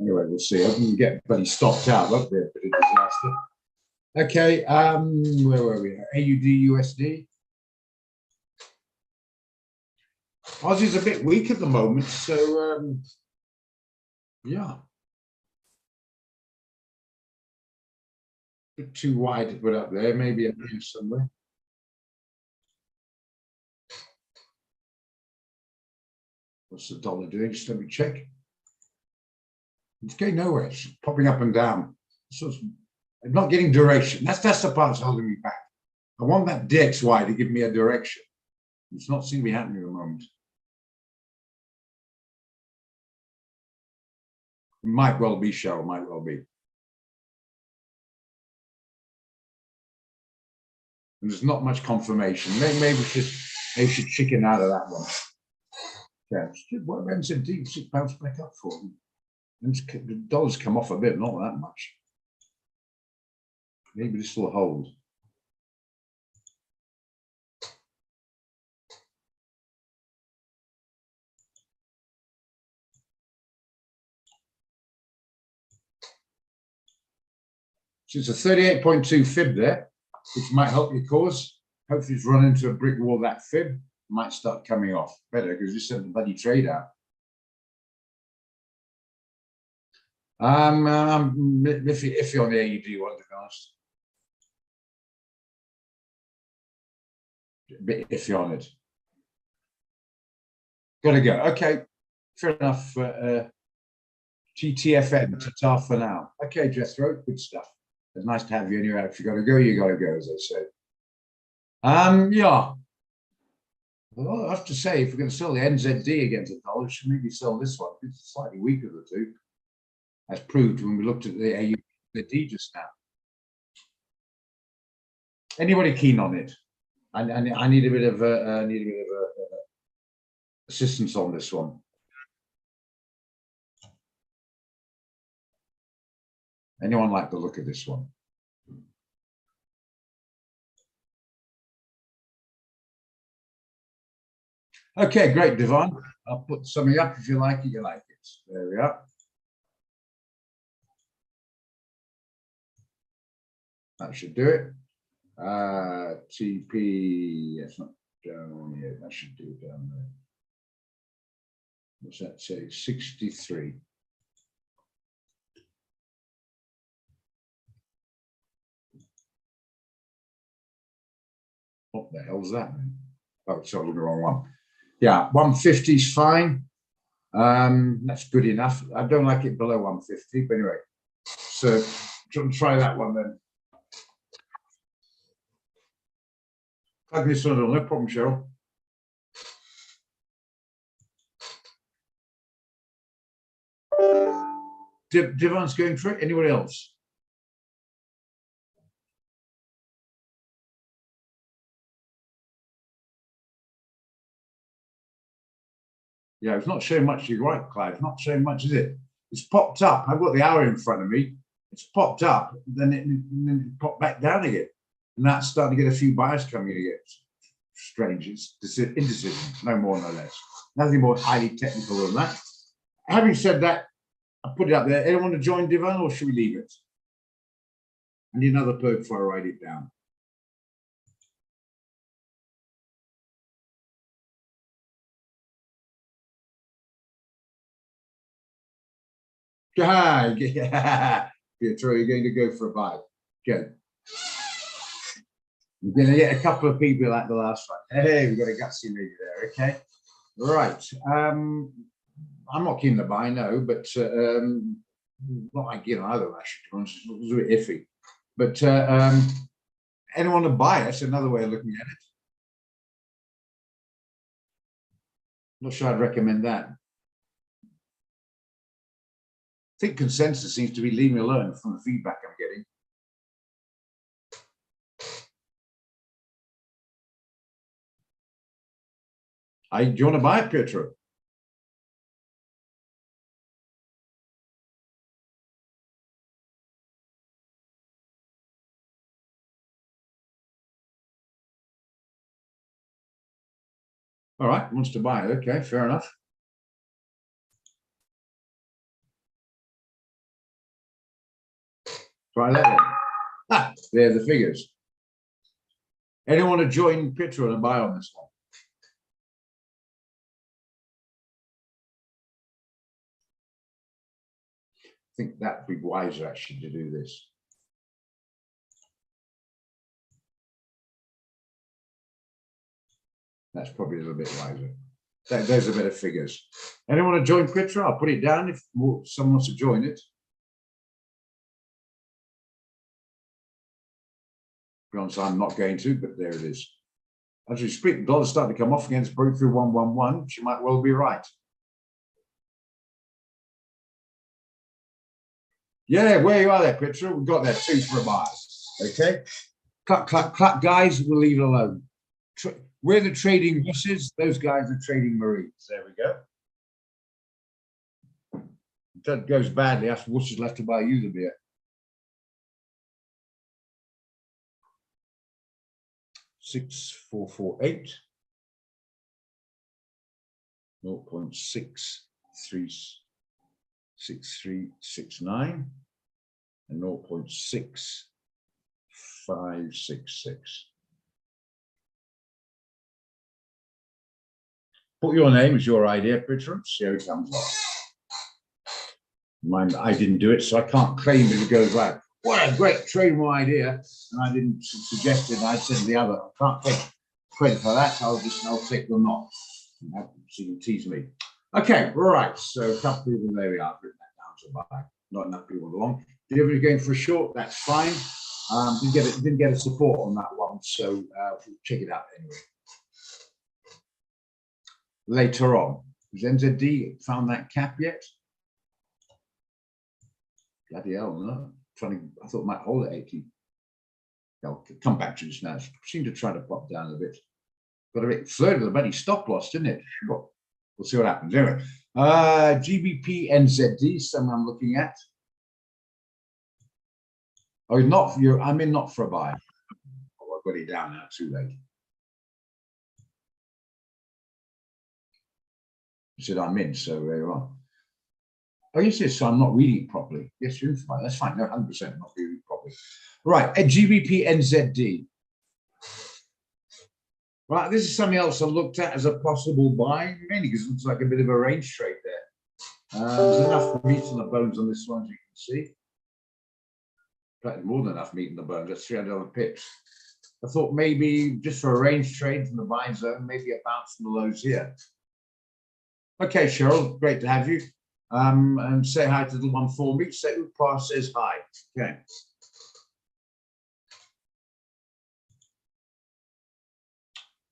Anyway, we'll see. I didn't get bloody stopped out. That'd be a bit of disaster. Okay, where were we? AUD USD. Aussie's a bit weak at the moment, so yeah. A bit too wide to put up there, maybe up here somewhere. What's the dollar doing? Just let me check. It's going nowhere. It's popping up and down. So I'm not getting direction. That's the part that's holding me back. I want that DXY to give me a direction. It's not seeming to be happening at the moment. It might well be, Cheryl, might well be. And there's not much confirmation. Maybe we should chicken out of that one. Yeah, what NZD should bounce back up for? And the dollar's come off a bit, not that much. Maybe this will hold. So it's a 38.2 fib there, which might help your cause. Hopefully it's run into a brick wall. That fib might start coming off better because you sent the bloody trade out. I'm iffy on the AUD one, to be honest. A bit iffy on it. Gotta go. Okay, fair enough. GTFN, ta-ta for now. Okay, Jethro, good stuff. It's nice to have you anyway. If you gotta go, you gotta go, as they say. Yeah. Well, I have to say, if we're going to sell the NZD against the dollar, should maybe sell this one. It's slightly weaker of the two, as proved when we looked at the AUD just now. Anybody keen on it? I need a bit of assistance on this one. Anyone like the look of this one? Okay, great, Devon. I'll put something up if you like it. You like it. There we are. That should do it. TP. That's not down here. That should do it down there. What's that say? 63. What the hell's that? Oh, sorry, the wrong one. Yeah, 150 is fine. That's good enough. I don't like it below 150, but anyway. So try that one then. Plug this on, no problem, Cheryl. Devon's going for it. Anyone else? Yeah, it's not showing much. You're right, Clive. It's not showing much, is it? It's popped up. I've got the hour in front of me. It's popped up, then it popped back down again. And that's starting to get a few buyers coming in again. Strange. It's indecision, no more, no less. Nothing more highly technical than that. Having said that, I put it up there. Anyone want to join Devon, or should we leave it? I need another perk before I write it down. Yeah, Pietro, you're going to go for a buy. Good. You're going to get a couple of people like the last one. Hey, we've got a gutsy maybe there. Okay. Right. I'm not keen to buy, no, but not ideal either, actually. It was a bit iffy. But anyone to buy it? That's another way of looking at it. Not sure I'd recommend that. I think consensus seems to be leave me alone from the feedback I'm getting. Do you want to buy it, Pietro? All right, wants to buy it. Okay, fair enough. Try that then. Ah, there are the figures. Anyone to join Pietro and buy on this one? I think that'd be wiser actually to do this. That's probably a little bit wiser. Those are better figures. Anyone want to join Pietro? I'll put it down if someone wants to join it. To be honest, I'm not going to, but there it is. As we speak, the dollar's starting to come off again. It's broke through 111. She might well be right. Yeah, where you are there, Pietro? We've got there 2 for a buy. Okay. Clap, clap, clap, guys. We'll leave it alone. We're the trading buses. Those guys are trading Marines. There we go. If that goes badly, that's what's left to buy you the beer. 6448. 0.6369 and 0.6566. Put your name as your idea, Pietro. See how it comes off. Mind, I didn't do it, so I can't claim if it goes right. What a great trading idea, and I didn't suggest it. I said the other. I can't take credit for that. I'll take the knock. So you can tease me. Okay, right. So a couple people, there we are. I've written that down to buy. Not enough people along. Delivery going for a short. That's fine. Didn't get a support on that one, so we'll check it out anyway. Later on, has NZD found that cap yet? Bloody hell, no. I thought it might hold at 80. I'll come back to this now. It seemed to try to pop down a bit. Got a bit flirted with the bloody stop loss, didn't it? Sure. We'll see what happens. Anyway, GBP NZD, someone I'm looking at. Oh, I'm in not for a buy. Oh, I've got it down now, too late. You said I'm in, so there you are. Oh, yes, yes, so I'm not reading it properly. Yes, you're in for buy. That's fine. No, 100% not reading it properly. Right, GBP NZD. Right, this is something else I looked at as a possible buy, mainly because it looks like a bit of a range trade there. There's enough meat on the bones on this one, as you can see. More than enough meat in the bones. That's 300 pips. I thought maybe just for a range trade from the buying zone, maybe a bounce from the lows here. Okay, Cheryl, great to have you. And say hi to the one for me. Say Upa says hi. Okay.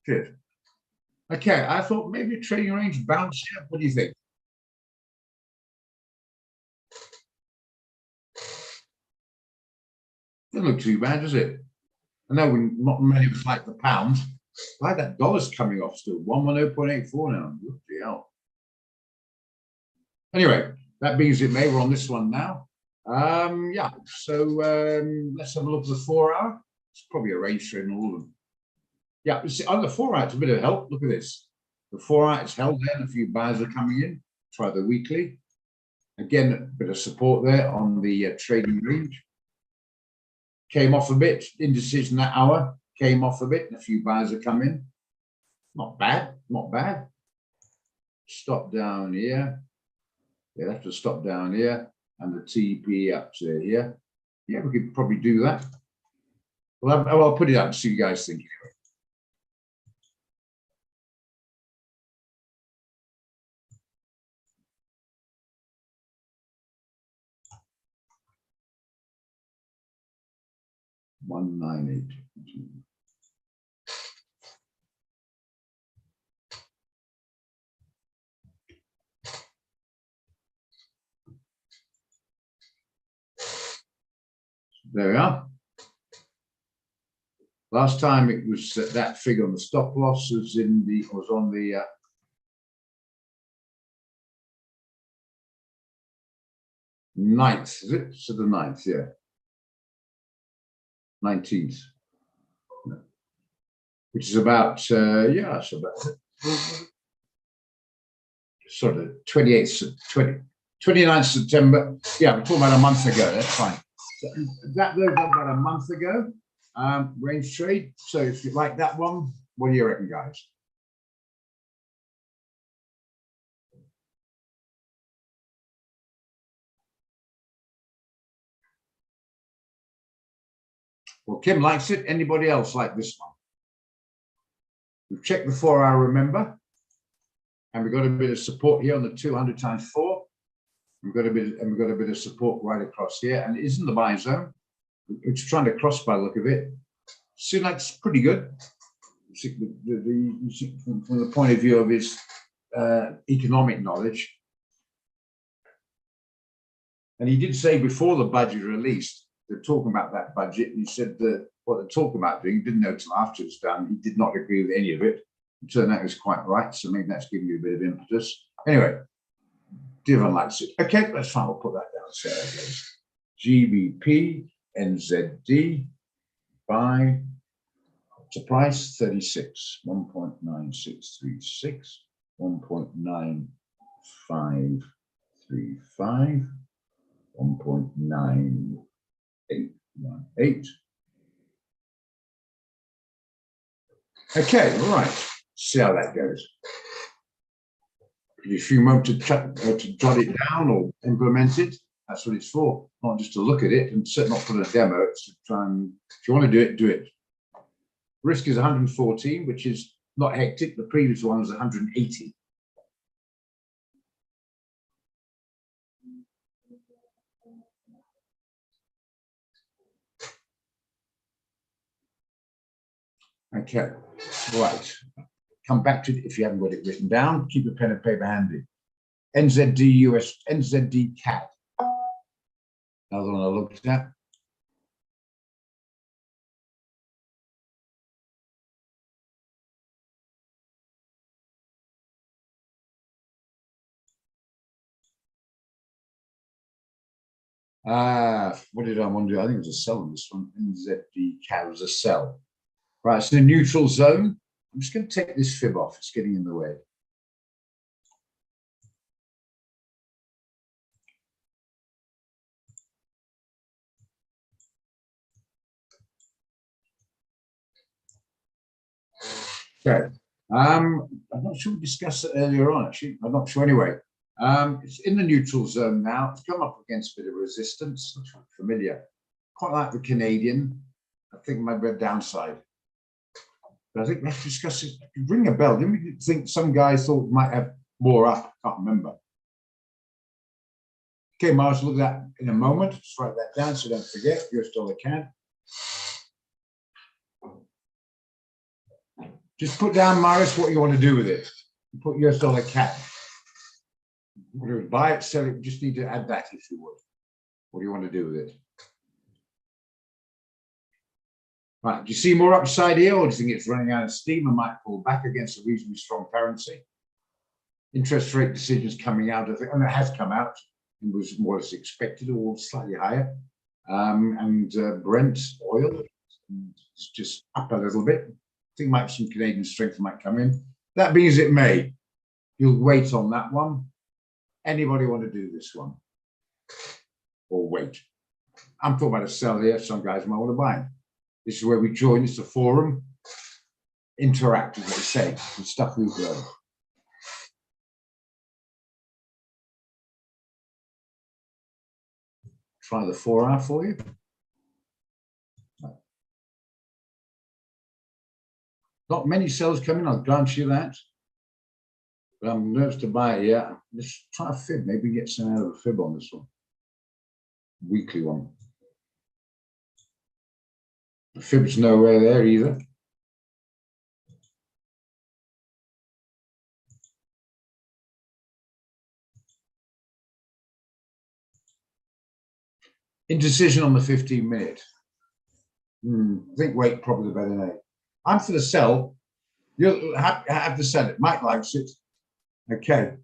Good. Okay, I thought maybe a trading range bounce here. What do you think? Doesn't look too bad, does it? I know not many of us like the pound. Why that dollar's coming off still? 110.84 now. Bloody hell. Anyway, that means it may. We're on this one now. Yeah, so let's have a look at the 4 hour. It's probably a range trade in all of them. Yeah, on the 4 hour, it's a bit of help. Look at this. The 4 hour, it's held there. A few buyers are coming in. Try the weekly. Again, a bit of support there on the trading range. Came off a bit. Indecision that hour. Came off a bit. And a few buyers are coming. Not bad. Not bad. Stop down here. Yeah, that's to stop down here. And the TP up to here. Yeah, we could probably do that. Well, I'll put it up and see what you guys think anyway. $198. There we are. Last time it was that figure on the stop loss was on the 9th, is it? So the 9th, yeah. 19th. Which is about, yeah, it's about sort of 29th September. Yeah, we're talking about a month ago. That's fine. So that was about a month ago. Range trade. So if you like that one, what do you reckon, guys? Well, Kim likes it. Anybody else like this one? We've checked the 4-hour, remember, and we've got a bit of support here on the 200 times 4. We've got a bit of support right across here, and it isn't the buy zone. It's trying to cross by the look of it. Sunak's pretty good. From the point of view of his economic knowledge. And he did say before the budget released, they're talking about that budget. He said that what they're talking about doing, didn't know till after it's done. He did not agree with any of it. It turned out it was quite right. So maybe that's giving you a bit of impetus. Anyway, Divan likes it. Okay, that's fine. We'll put that down. So GBP, NZD, buy. The price 36, 1.9636, 1.9535, 1.9818. Okay, all right. See how that goes. If you want to jot it down or implement it, that's what it's for. Not just to look at it and not put a demo. It's to try and, if you want to do it, do it. Risk is 114, which is not hectic. The previous one was 180. Okay, right. Come back to it if you haven't got it written down. Keep a pen and paper handy. NZD US, NZD CAD. Another one I looked at. What did I want to do? I think it was a sell on this one. NZD CAD was a sell. Right, it's in a neutral zone. I'm just going to take this fib off. It's getting in the way. Okay. I'm not sure we discussed it earlier on, actually. I'm not sure anyway. It's in the neutral zone now. It's come up against a bit of resistance. Looks familiar. Quite like the Canadian. I think it might be a downside. But I think we have to discuss it. Ring a bell. Didn't we think some guys thought we might have more up? I can't remember. Okay, Mars, look at that in a moment. Just write that down so don't forget. US dollar CAD. Just put down, Morris, what you want to do with it. Put US dollar CAD. Buy it, sell it. You just need to add that if you would. What do you want to do with it? Right. Do you see more upside here, or do you think it's running out of steam and might pull back against a reasonably strong currency? Interest rate decisions coming out of it, and it has come out. It was more as expected, or slightly higher. Brent oil is just up a little bit. I think might some Canadian strength might come in. That being as it may, you'll wait on that one. Anybody want to do this one? Or wait? I'm talking about a sell here. Some guys might want to buy. This is where we join. It's a forum. Interact with what we say, the stuff we've learned. Try the 4-hour for you. Not many sales coming, I'll grant you that. But I'm nervous to buy it, yeah. Let's try a fib, maybe get some out of a fib on this one. Weekly one. The fib's nowhere there either. Indecision on the 15-minute. I think wait probably the better name. I'm for the sell. You'll have to sell it. Mike likes it. Okay.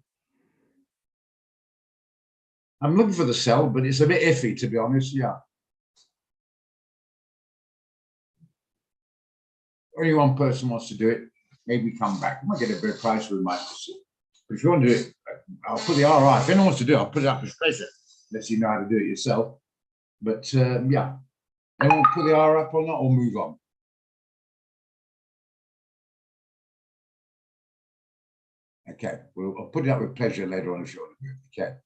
I'm looking for the sell, but it's a bit iffy, to be honest. Yeah. Only one person wants to do it. Maybe come back. I might get a better price with my. But if you want to do it, I'll put the RI. If anyone wants to do it, I'll put it up as pleasure. Unless you know how to do it yourself. But yeah, anyone put the R up or not, or move on. Okay, well, I'll put it up with pleasure later on if you want to do it. Okay.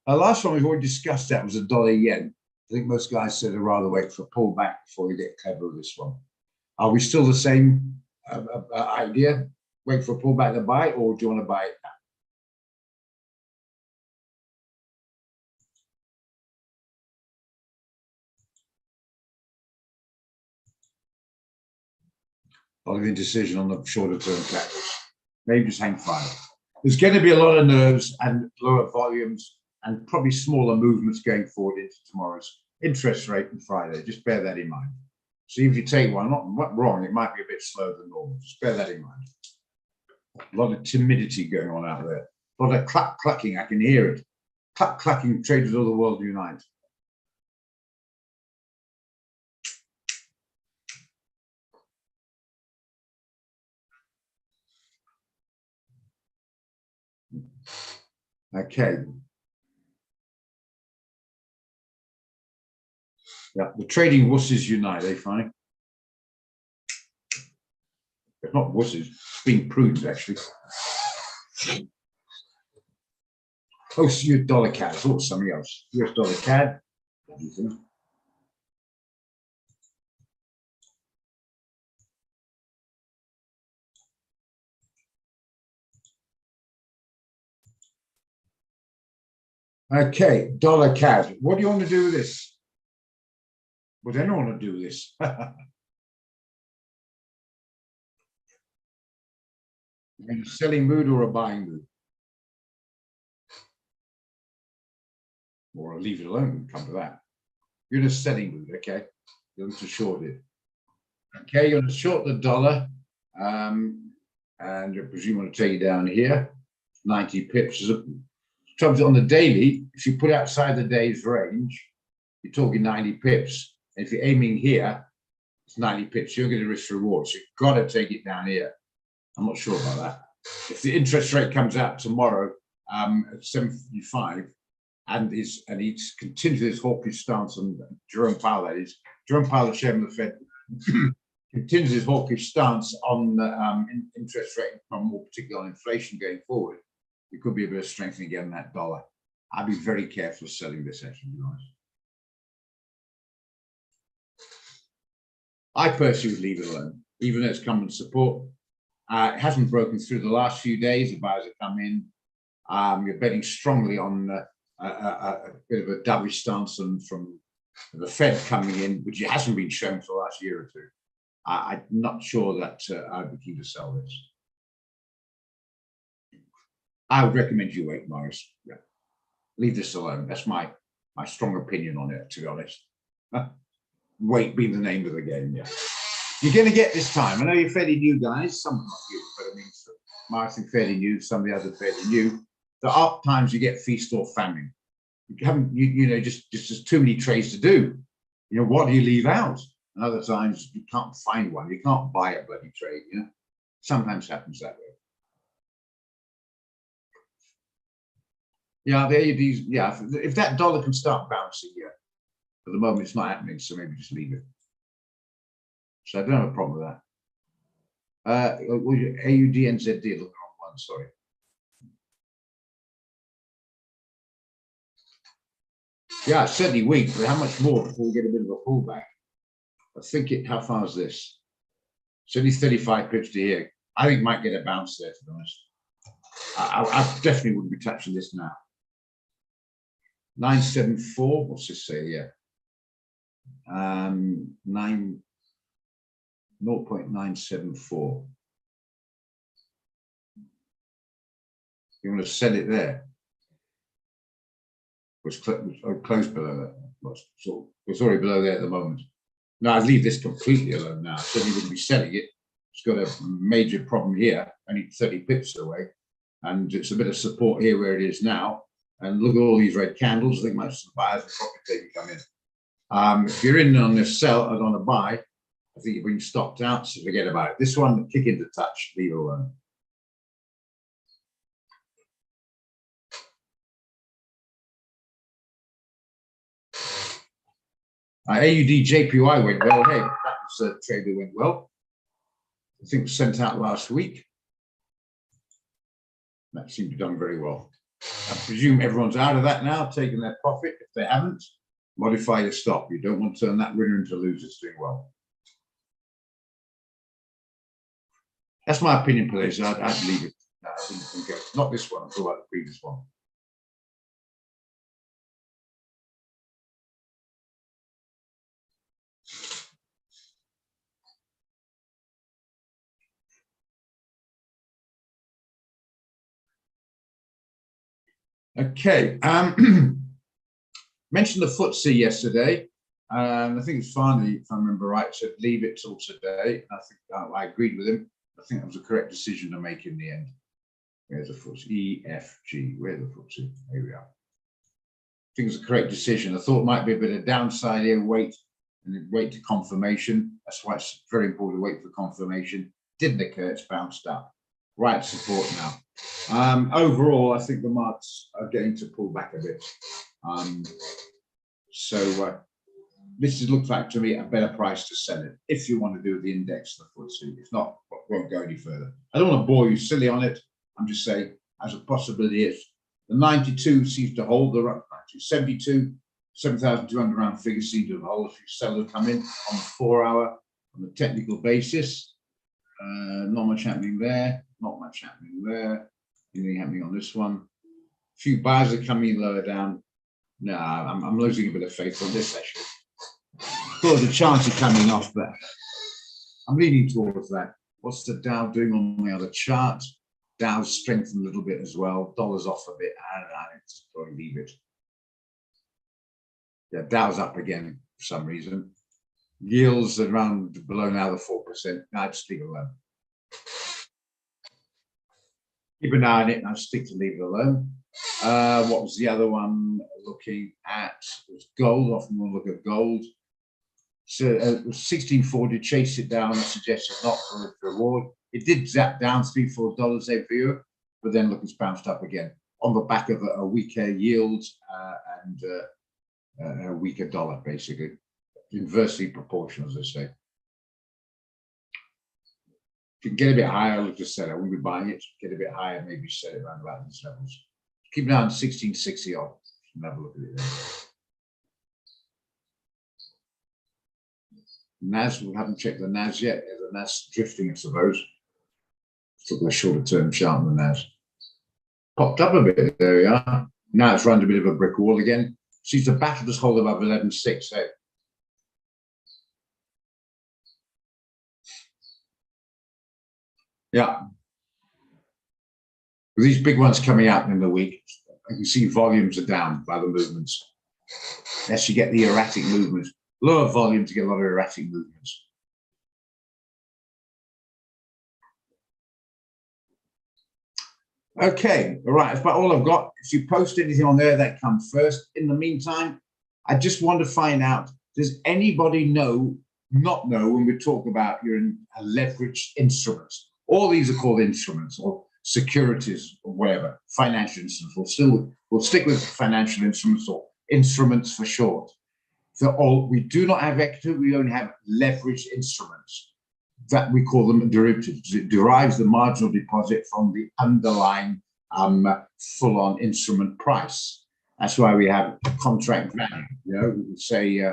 Last one we've already discussed that was a dollar yen. I think most guys said they'd rather wait for a pullback before we get clever with this one. Are we still the same idea? Wait for a pullback to buy, or do you want to buy it now? A lot of indecision on the shorter term candles. Maybe just hang fire. There's going to be a lot of nerves and lower volumes and probably smaller movements going forward into tomorrow's interest rate on Friday. Just bear that in mind. So if you take one, not wrong, it might be a bit slower than normal. Just bear that in mind. A lot of timidity going on out there. A lot of clucking, I can hear it. Clucking, traders of the world unite. Okay. Yeah, the trading wusses unite, they find. It's not wusses, being prudent, actually. Oh, US dollar CAD. I thought something else. US dollar CAD. Okay, dollar CAD. What do you want to do with this? What do anyone want to do with this? In a selling mood or a buying mood? Or I'll leave it alone and come to that. You're in a selling mood, okay? You're going to short it. Okay, you're going to short the dollar. And I presume I'm going to take it down here. 90 pips. Trouble on the daily, if you put outside the day's range, you're talking 90 pips. And if you're aiming here, it's 90 pips. You're going to risk reward. So you've got to take it down here. I'm not sure about that. If the interest rate comes out tomorrow at 7.55 and he continues his hawkish stance on Jerome Powell, that is, Jerome Powell, the chairman of the Fed, continues his hawkish stance on interest rate, more particularly on inflation going forward, there could be a bit of strengthening again in that dollar. I'd be very careful selling this actually, to be honest. I personally would leave it alone, even though it's come in support. It hasn't broken through the last few days. The buyers have come in. You're betting strongly on a bit of a dovish stance from the Fed coming in, which it hasn't been shown for the last year or two. I'm not sure that I'd be keen to sell this. I would recommend you wait, Morris. Yeah. Leave this alone. That's my strong opinion on it, to be honest. Wait being the name of the game, yeah. You're going to get this time. I know you're fairly new guys, some not you, but I mean, Morris and fairly new, some of the others fairly new. There are times you get feast or famine. You haven't, you know, just there's too many trades to do. You know, what do you leave out? And other times you can't find one. You can't buy a bloody trade, you know. Sometimes happens that way. Yeah, the AUDs, yeah, if that dollar can start bouncing, yeah. At the moment, it's not happening, so maybe just leave it. So I don't have a problem with that. AUDNZD, look on one, sorry. Yeah, it's certainly weak, but how much more before we get a bit of a pullback? I think how far is this? It's only 35 pips to here. I think might get a bounce there, to be honest. I definitely wouldn't be touching this now. 974, what's this say? Yeah. 0.974. You want to sell it there? Was close below that. It's already below there at the moment. No, I'd leave this completely alone now. I certainly wouldn't be selling it. It's got a major problem here, only 30 pips away. And it's a bit of support here where it is now. And look at all these red candles. I think most of the buyers will probably take come in. If you're in on this sell and on a buy, I think you've been stopped out, so forget about it. This one, kick into touch, leave it alone. AUD JPY went well. Hey, that was a trade that went well. I think it was sent out last week. That seemed to have done very well. I presume everyone's out of that now, taking their profit. If they haven't, modify your stop. You don't want to turn that winner into losers doing well. That's my opinion, please. I'd leave it. No, I think go. Not this one, I'm talking about the previous one. Okay. Mentioned the FTSE yesterday. I think it's finally, if I remember right, said leave it till today. I think I agreed with him. I think that was the correct decision to make in the end. Where's the FTSE? EFG. Where's the FTSE? Here we are. I think it's a correct decision. I thought it might be a bit of downside here, wait to confirmation. That's why it's very important to wait for confirmation. Didn't occur, it's bounced up. Right support now. Overall, I think the markets are getting to pull back a bit. This looks like to me a better price to sell it if you want to do the index, the FTSE. If not, it won't go any further. I don't want to bore you silly on it. I'm just saying, as a possibility, is the 92 seems to hold the 72, 7,200 round figure seems to hold. If you sellers come in on the 4 hour on the technical basis, not much happening there. Not much happening there. Anything happening on this one? A few buyers are coming lower down. No, I'm losing a bit of faith on this actually. Thought there's a chance of coming off, but I'm leaning towards that. What's the Dow doing on the other chart? Dow's strengthened a little bit as well. Dollar's off a bit. I don't know. Just probably leave it. Yeah, Dow's up again for some reason. Yields around below now the 4%. No, just leave it alone. Keep an eye on it and I'll stick to leave it alone. What was the other one looking at? It was gold. Often we'll look at gold. So 1640, chase it down. I suggested not for its reward. It did zap down $3-4 a view, but then look, it's bounced up again on the back of a weaker yield and a weaker dollar, basically. Inversely proportional, as I say. If you can get a bit higher, look to sell it. I wouldn't be buying it. Get a bit higher, maybe sell it around about these levels. Keep it on 1660 odd. Have a look at it there. NAS, we haven't checked the NAS yet. The NAS drifting, I suppose. Let's look at a shorter term chart on the NAS. Popped up a bit, there we are. Now it's run a bit of a brick wall again. Seems to battle this hold above 11.6. Eh? Yeah. With these big ones coming out in the week, I can see volumes are down by the movements. Unless you get the erratic movements. Lower volume to get a lot of erratic movements. Okay, all right, that's about all I've got. If you post anything on there, that comes first. In the meantime, I just want to find out, does anybody not know when we talk about you're in a leveraged instruments? All these are called instruments or securities or whatever, financial instruments. We'll stick with financial instruments or instruments for short. So we do not have equity, we only have leveraged instruments. That we call them derivatives. It derives the marginal deposit from the underlying full-on instrument price. That's why we have contract value. You know, we would say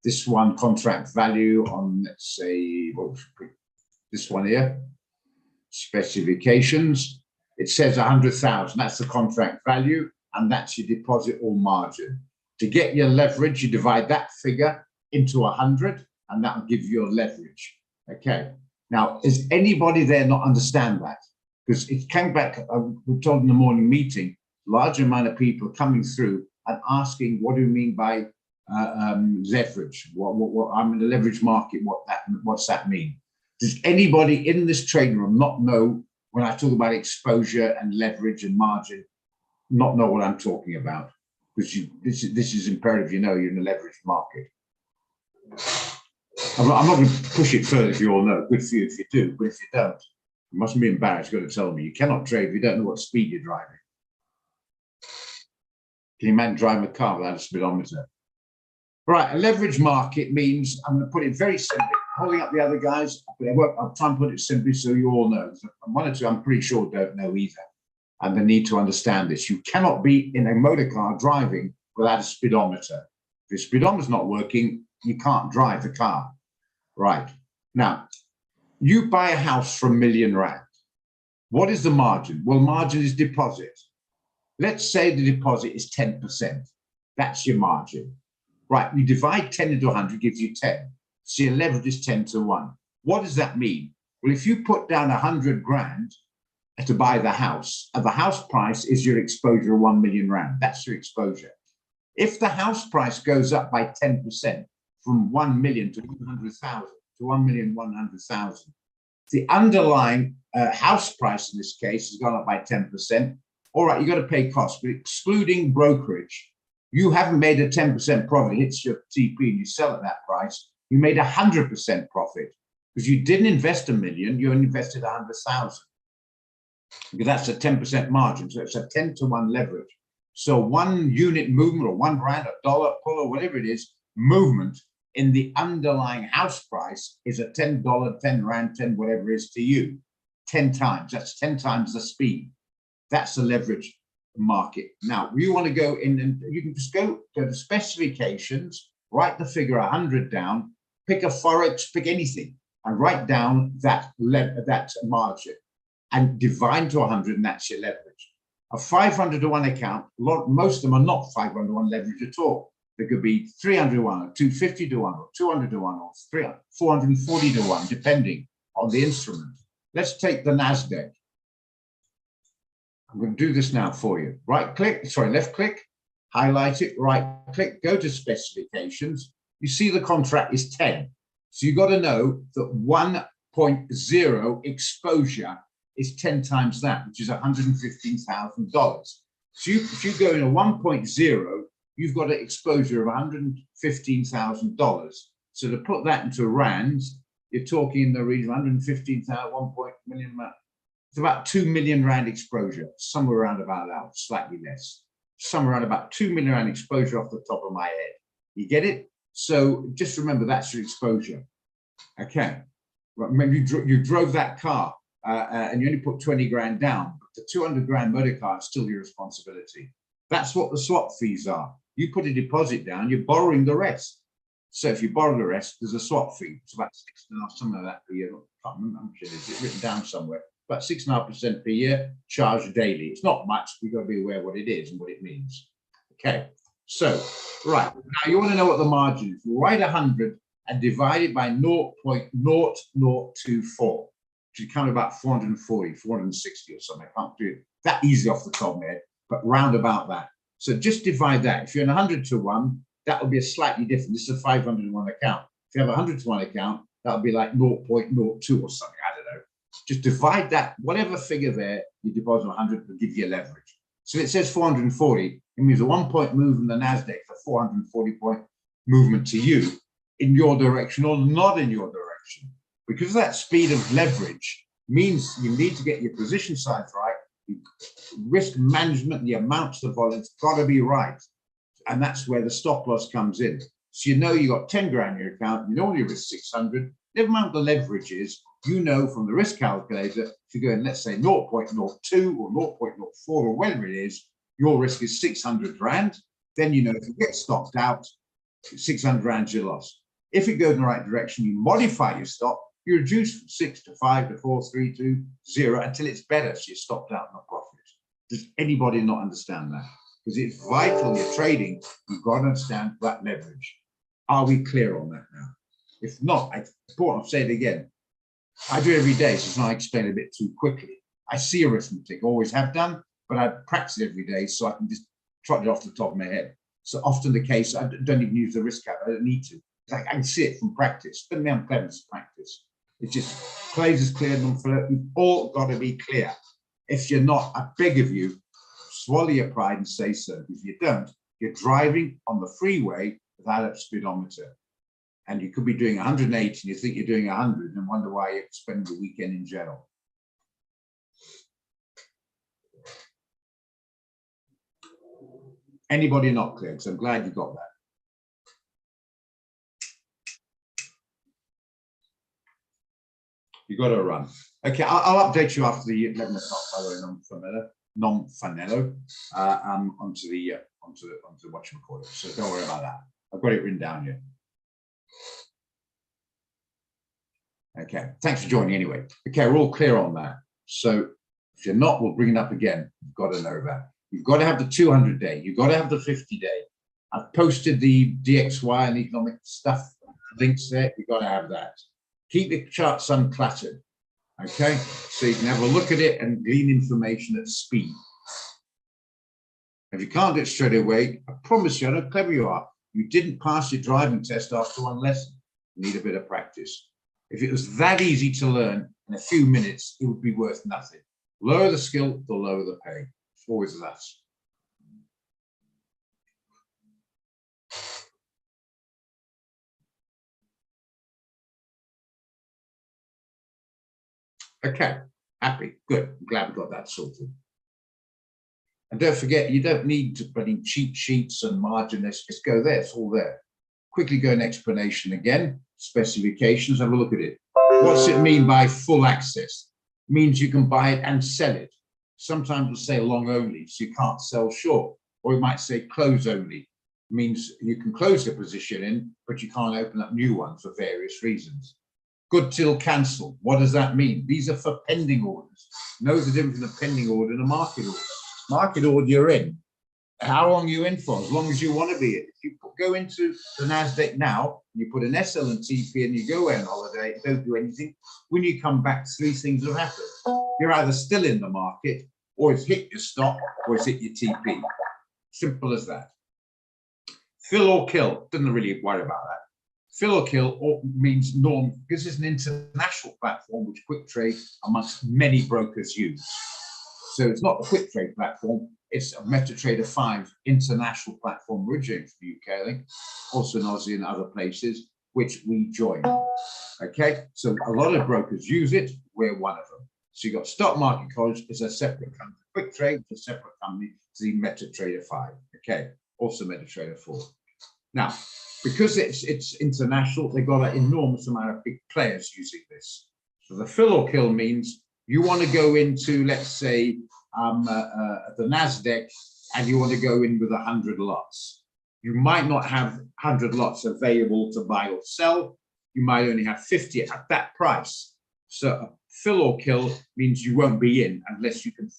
this one contract value on, let's say, this one here, specifications. It says 100,000. That's the contract value, and that's your deposit or margin. To get your leverage, you divide that figure into 100, and that will give you your leverage. Okay. Now, does anybody there not understand that? Because it came back, we told in the morning meeting, large amount of people coming through and asking, what do you mean by leverage? What I'm in the leverage market, what's that mean? Does anybody in this trading room not know when I talk about exposure and leverage and margin, not know what I'm talking about, because this is imperative. You know, you're in a leveraged market. I'm not going to push it further if you all know. Good for you if you do, but if you don't, you mustn't be embarrassed. You've got to tell me. You cannot trade if you don't know what speed you're driving. Can you imagine driving a car without a speedometer? Right, a leverage market means, I'm going to put it very simply, holding up the other guys, I'll try and put it simply so you all know. One or two, I'm pretty sure, don't know either. And the need to understand this. You cannot be in a motor car driving without a speedometer. If your speedometer's not working, you can't drive the car. Right. Now, you buy a house for R1,000,000. What is the margin? Well, margin is deposit. Let's say the deposit is 10%. That's your margin. Right, you divide 10 into 100, gives you 10. So your leverage is 10 to 1. What does that mean? Well, if you put down 100 grand to buy the house, and the house price is your exposure of R1,000,000, that's your exposure. If the house price goes up by 10% from 1 million to 100,000 to 1,100,000, the underlying house price in this case has gone up by 10%. All right, you've got to pay costs, but excluding brokerage, you haven't made a 10% profit. It hits your TP and you sell at that price. You made 100% profit because you didn't invest 1,000,000, you invested 100,000. Because that's a 10% margin. So it's a 10 to 1 leverage. So one unit movement or 1 rand, a dollar pull or whatever it is, movement in the underlying house price is a $10, 10 rand, 10 whatever it is to you. 10 times. That's 10 times the speed. That's the leverage market. Now, you want to go in and you can just go to specifications, write the figure 100 down, pick a Forex, pick anything, and write down that margin and divide to 100, and that's your leverage. A 500 to 1 account, most of them are not 500 to 1 leverage at all. There could be 300 to 1, or 250 to 1, or 200 to 1, or 440 to 1, depending on the instrument. Let's take the NASDAQ. I'm going to do this now for you. Left click, highlight it, right click, go to specifications. You see the contract is 10. So you've got to know that 1.0 exposure is 10 times that, which is $115,000. So if you go in a 1.0, you've got an exposure of $115,000. So to put that into rands, you're talking in the region of 115,000, 1 million. It's about 2 million rand exposure, somewhere around about that, slightly less. Somewhere around about 2 million rand exposure off the top of my head. You get it? So just remember that's your exposure. Okay. Maybe you drove that car and you only put 20 grand down. But the 200 grand motor car is still your responsibility. That's what the swap fees are. You put a deposit down, you're borrowing the rest. So if you borrow the rest, there's a swap fee. It's about 6.5%, something like that per year. I can't remember how much it is. It's written down somewhere. About 6.5% per year, charged daily. It's not much. We've got to be aware what it is and what it means. Okay, so, right. Now you want to know what the margin is. Write 100 and divide it by 0.0024, which is kind of about 440, 460 or something. I can't do it that easy off the top of my head, but round about that. So just divide that. If you're in 100 to 1, that will be a slightly different. This is a 500 to 1 account. If you have a 100 to 1 account, that would be like 0.02 or something. I don't know. Just divide that, whatever figure there, you deposit 100 will give you a leverage. So it says 440, it means a 1 point move in the NASDAQ for 440 point movement to you in your direction or not in your direction. Because that speed of leverage means you need to get your position size right, risk management, the amounts of volume, it's got to be right. And that's where the stop loss comes in. So you know you got 10 grand in your account, you normally risk 600, never mind what the leverage is, you know from the risk calculator, if you go in, let's say 0.02 or 0.04 or whatever it is, your risk is 600 rand. Then you know if you get stopped out, 600 rand your loss. If it goes in the right direction, you modify your stop, you reduce from 6 to 5 to 4, 3 to 0 until it's better, so you're stopped out, not profit. Does anybody not understand that? Because it's vital, you're trading, you've got to understand that leverage. Are we clear on that now? If not, it's important, I'll say it again. I do every day, so it's not I explain a bit too quickly. I see arithmetic, always have done, but I practice it every day so I can just trot it off the top of my head. So often the case, I don't even use the risk cap, I don't need to. I can see it from practice. Doesn't mean I'm clever, it's practice. It's just plays is clear, we've all got to be clear. If you're not, I beg of you, swallow your pride and say so. If you don't, you're driving on the freeway without a speedometer. And you could be doing 180 and you think you're doing 100 and wonder why you spend the weekend in jail. Anybody not clear? Because I'm glad you got that. You got to run. Okay, I'll update you after the 11 o'clock non-Fanello onto the whatchamacallit. So don't worry about that. I've got it written down here. Okay, thanks for joining anyway. Okay, we're all clear on that. So if you're not, we'll bring it up again. You've got to know that. You've got to have the 200-day. You've got to have the 50-day. I've posted the DXY and economic stuff links there. You've got to have that. Keep the charts uncluttered, okay? So you can have a look at it and glean information at speed. If you can't do it straight away, I promise you, I know how clever you are. You didn't pass your driving test after one lesson. You need a bit of practice. If it was that easy to learn in a few minutes, it would be worth nothing. Lower the skill, the lower the pay. It's always that. Okay, happy, good. I'm glad we got that sorted. And don't forget, you don't need to put in cheat sheets and margin lists. Just go there, it's all there. Quickly go an explanation again. Specifications, have a look at it. What's it mean by full access? It means you can buy it and sell it. Sometimes it'll say long only, so you can't sell short. Or it might say close only. It means you can close the position in, but you can't open up new ones for various reasons. Good till cancel. What does that mean? These are for pending orders. Know the difference between a pending order and a market order. Market order you're in. How long are you in for? As long as you want to be in. If you go into the NASDAQ now, you put an SL and TP and you go away on holiday, don't do anything. When you come back, three things have happened. You're either still in the market, or it's hit your stop, or it's hit your TP. Simple as that. Fill or kill. Doesn't really worry about that. Fill or kill means norm, because it's an international platform which QuickTrade amongst many brokers use. So it's not a QuickTrade platform, it's a MetaTrader 5 international platform originating from the UK, I think, also in Aussie and other places, which we join. Okay, so a lot of brokers use it, we're one of them. So you've got Stock Market College is a separate company, QuickTrade is a separate company to the MetaTrader 5, okay, also MetaTrader 4. Now, because it's international, they've got an enormous amount of big players using this. So the fill or kill means you want to go into, let's say, the NASDAQ, and you want to go in with 100 lots. You might not have 100 lots available to buy or sell. You might only have 50 at that price. So a fill or kill means you won't be in unless you can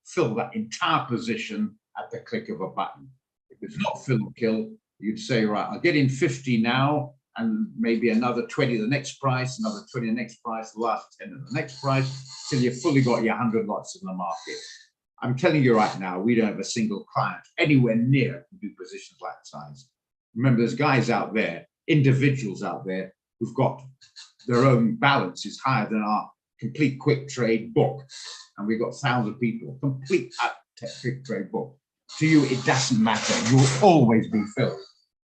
fill that entire position at the click of a button. If it's not fill or kill, you'd say, right, I'll get in 50 now, and maybe another 20 the next price, another 20 the next price, the last 10 at the next price, till you've fully got your 100 lots in the market. I'm telling you right now, we don't have a single client anywhere near to do positions like size. Remember, there's guys out there, individuals out there, who've got their own balances higher than our complete QuickTrade book. And we've got thousands of people, complete QuickTrade book. To you, it doesn't matter. You'll always be filled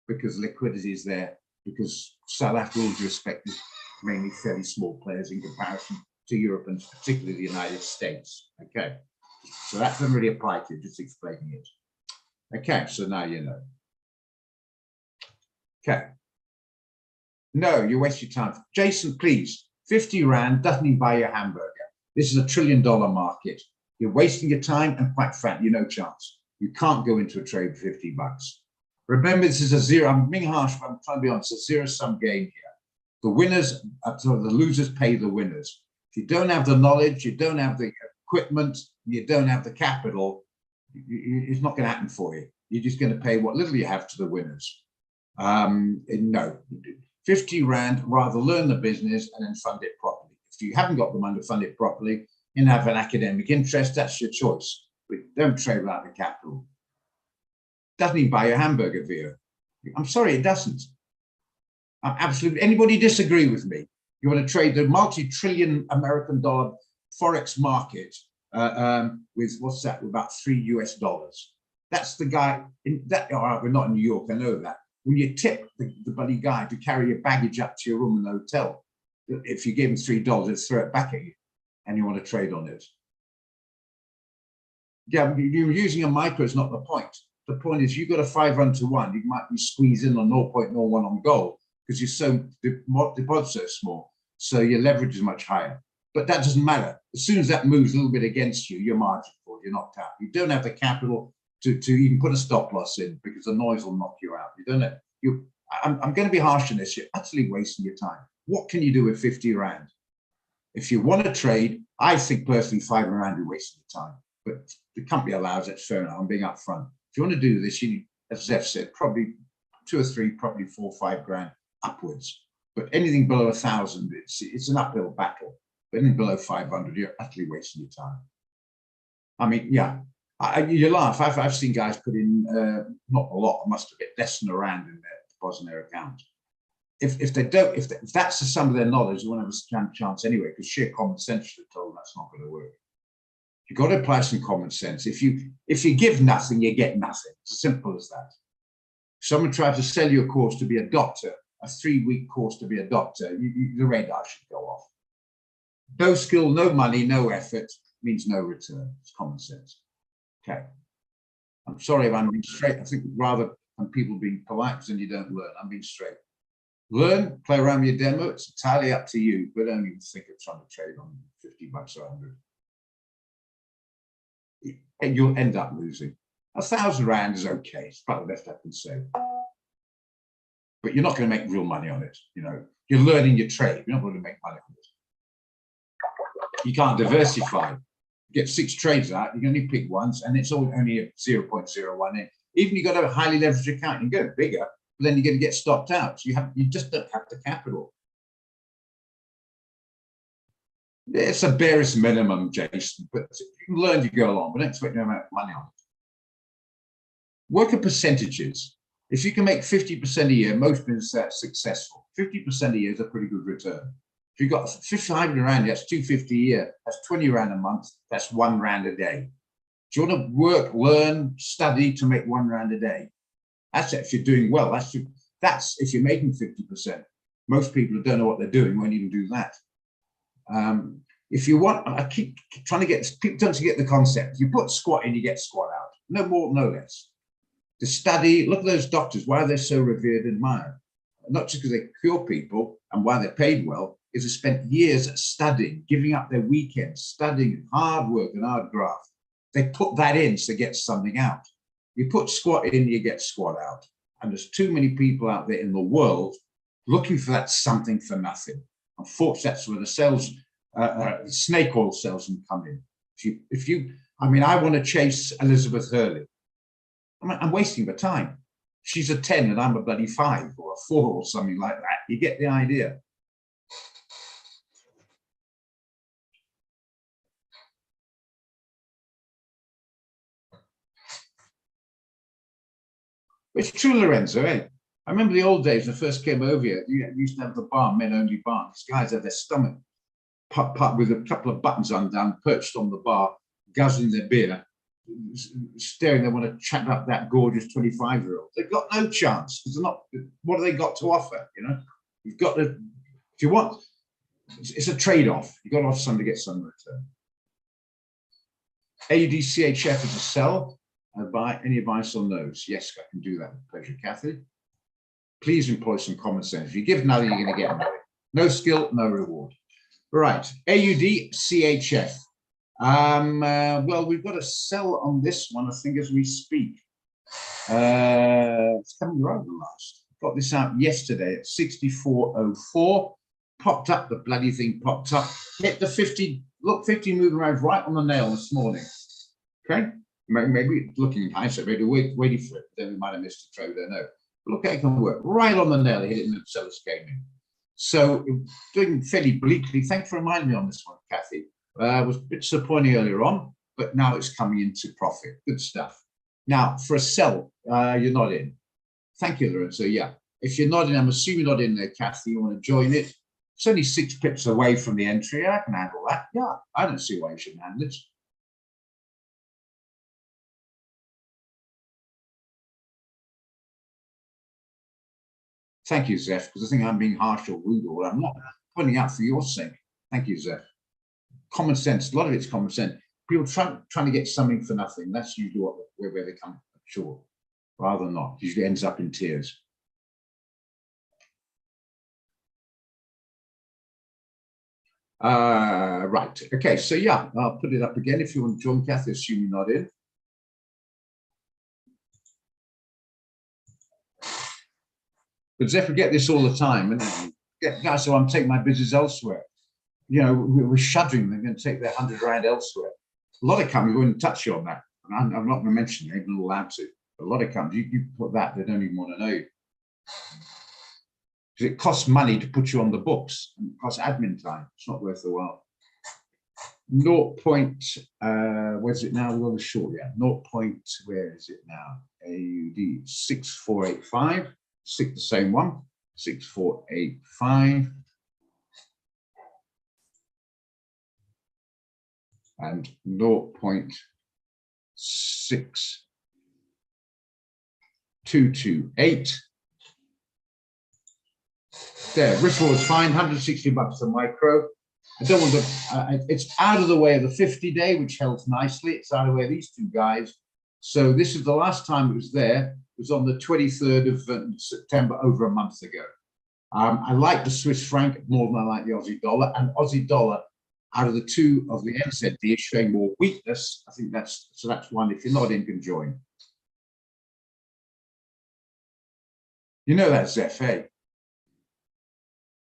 because liquidity is there, because South Africa, with respect, is mainly fairly small players in comparison to Europe and particularly the United States. Okay, so that doesn't really apply to you, just explaining it. Okay, so now you know. Okay. No, you waste your time. Jason, please, 50 Rand doesn't even buy you a hamburger. This is $1 trillion market. You're wasting your time, and quite frankly, no chance. You can't go into a trade for 50 bucks. Remember, this is a zero. I'm being harsh, but I'm trying to be honest. It's a zero-sum game here. The winners, the losers pay the winners. If you don't have the knowledge, you don't have the equipment, you don't have the capital, it's not going to happen for you. You're just going to pay what little you have to the winners. No, 50 Rand, rather learn the business and then fund it properly. If you haven't got the money to fund it properly and have an academic interest, that's your choice. But don't trade without the capital. Doesn't even buy a hamburger for you. I'm sorry, it doesn't. Absolutely. Anybody disagree with me? You want to trade the multi-trillion American dollar Forex market with what's that? About $3 US. That's the guy in that. All right, we're not in New York. I know that. When you tip the bloody guy to carry your baggage up to your room in the hotel, if you give him $3, he'll throw it back at you, and you want to trade on it. Yeah, you're using a micro is not the point. The point is you've got a 500 to 1. You might be squeezing on 0.01 on gold because you're so deposit's so small, so your leverage is much higher. But that doesn't matter. As soon as that moves a little bit against you, you're margin called. You're knocked out. You don't have the capital to even put a stop loss in because the noise will knock you out. You don't have, I'm going to be harsh on this. You're utterly wasting your time. What can you do with 50 Rand? If you want to trade, I think personally 5 Rand you're wasting your time. But the company allows it, fair enough. I'm being upfront. If you want to do this, you need, as Zeph said, probably 2 or 3, probably 4 or 5 grand upwards. But anything below 1,000, it's an uphill battle. But anything below 500, you're utterly wasting your time. I mean, yeah, you laugh. I've seen guys put in not a lot, must have been less than £1 in their deposit in their account. If they don't, if that's the sum of their knowledge, you won't have a chance anyway, because sheer common sense should have told them that's not going to work. You've got to apply some common sense. If you give nothing, you get nothing. It's as simple as that. If someone tried to sell you a course to be a doctor, a 3-week course to be a doctor, the radar should go off. No skill, no money, no effort means no return. It's common sense. Okay. I'm sorry if I'm being straight. I think rather than people being polite, then you don't learn. I'm being straight. Learn, play around with your demo. It's entirely up to you, but don't even think of trying to trade on 50 bucks or 100. And you'll end up losing. 1,000 Rand is okay. It's about the best I can say. But you're not going to make real money on it. You know, you're learning your trade. You're not going to make money on it. You can't diversify. Get 6 trades out. You can only pick once, and it's only a 0.01 in. Even you got a highly leveraged account, you can go bigger, but then you're going to get stopped out. So you just don't have the capital. It's a barest minimum, Jason, but you can learn as you go along, but don't expect no amount of money on it. Work at percentages. If you can make 50% a year, most businesses are successful. 50% a year is a pretty good return. If you've got 500 Rand, that's 250 a year. That's 20 Rand a month. That's 1 Rand a day. Do you want to work, learn, study to make 1 Rand a day? That's it. If you're doing well. That's if you're making 50%. Most people who don't know what they're doing won't even do that. If you want, I keep trying to get people don't get the concept. You put squat in, you get squat out. No more, no less. To study, look at those doctors. Why are they so revered and admired? Not just because they cure people and why they're paid well, is they spent years studying, giving up their weekends, studying, hard work and hard graft. They put that in so they get something out. You put squat in, you get squat out. And there's too many people out there in the world looking for that something for nothing. Unfortunately, that's where the sales, snake oil salesmen come in. I mean, I want to chase Elizabeth Hurley. I'm wasting my time. She's a 10 and I'm a bloody 5 or a 4 or something like that. You get the idea. It's true, Lorenzo, eh? I remember the old days when I first came over here, you used to have the bar, men only bar. These guys had their stomach with a couple of buttons undone, perched on the bar, guzzling their beer, staring. They want to chat up that gorgeous 25-year-old. They've got no chance because they're not. What have they got to offer? You know, you've got to. If you want, it's a trade-off. You've got to offer something to get some return. AUDCHF is a sell. Buy any advice on those? Yes, I can do that with pleasure, Kathy. Please employ some common sense. If you give nothing, you're going to get nothing. No skill, no reward. Right, AUDCHF. Well, we've got a sell on this one, I think, as we speak. It's coming right the last. Got this out yesterday at 64.04. Popped up, the bloody thing popped up. Hit the 50. Look, 50 moving around right on the nail this morning. Okay, maybe looking in hindsight, maybe waiting for it. Then we might have missed a trade. I don't know. But look how it can work. Right on the nail, hit it and the sellers came in. So doing fairly bleakly. Thanks for reminding me on this one, Kathy. Was a bit disappointing earlier on, but now it's coming into profit. Good stuff. Now, for a sell, you're not in. Thank you, Lorenzo. Yeah, if you're not in, I'm assuming you're not in there, Kathy. You want to join it? It's only 6 pips away from the entry. I can handle that. Yeah, I don't see why you shouldn't handle it. Thank you, Zeph, because I think I'm being harsh or rude, or I'm not pointing out for your sake. Thank you, Zeph. Common sense, a lot of it's common sense. People trying to get something for nothing. That's usually where they come short, rather than not. Usually ends up in tears. Right. Okay. So yeah, I'll put it up again if you want to join, Kathy, assuming you're not in. But Zeph, we get this all the time, and guys, so I'm taking my business elsewhere. You know, we're shuddering. They're going to take their 100 grand elsewhere. A lot of companies wouldn't touch you on that. And I'm not going to mention it, even allowed to. A lot of companies, you put that, they don't even want to know you. Because it costs money to put you on the books, and it costs admin time. It's not worth the while. 0. Where's it now? We're on the short, yeah. 0. Where is it now? AUD 6485. Stick the same one. 6485. And 0.6228. There, risk reward's fine, 160 bucks a micro. I don't want to, it's out of the way of the 50-day, which held nicely. It's out of the way of these two guys. So this is the last time it was there. It was on the 23rd of September, over a month ago. I like the Swiss franc more than I like the Aussie dollar, and Aussie dollar, out of the two of the NZD, is showing more weakness. I think that's one. If you're not in, can join. You know that, Zeph, hey?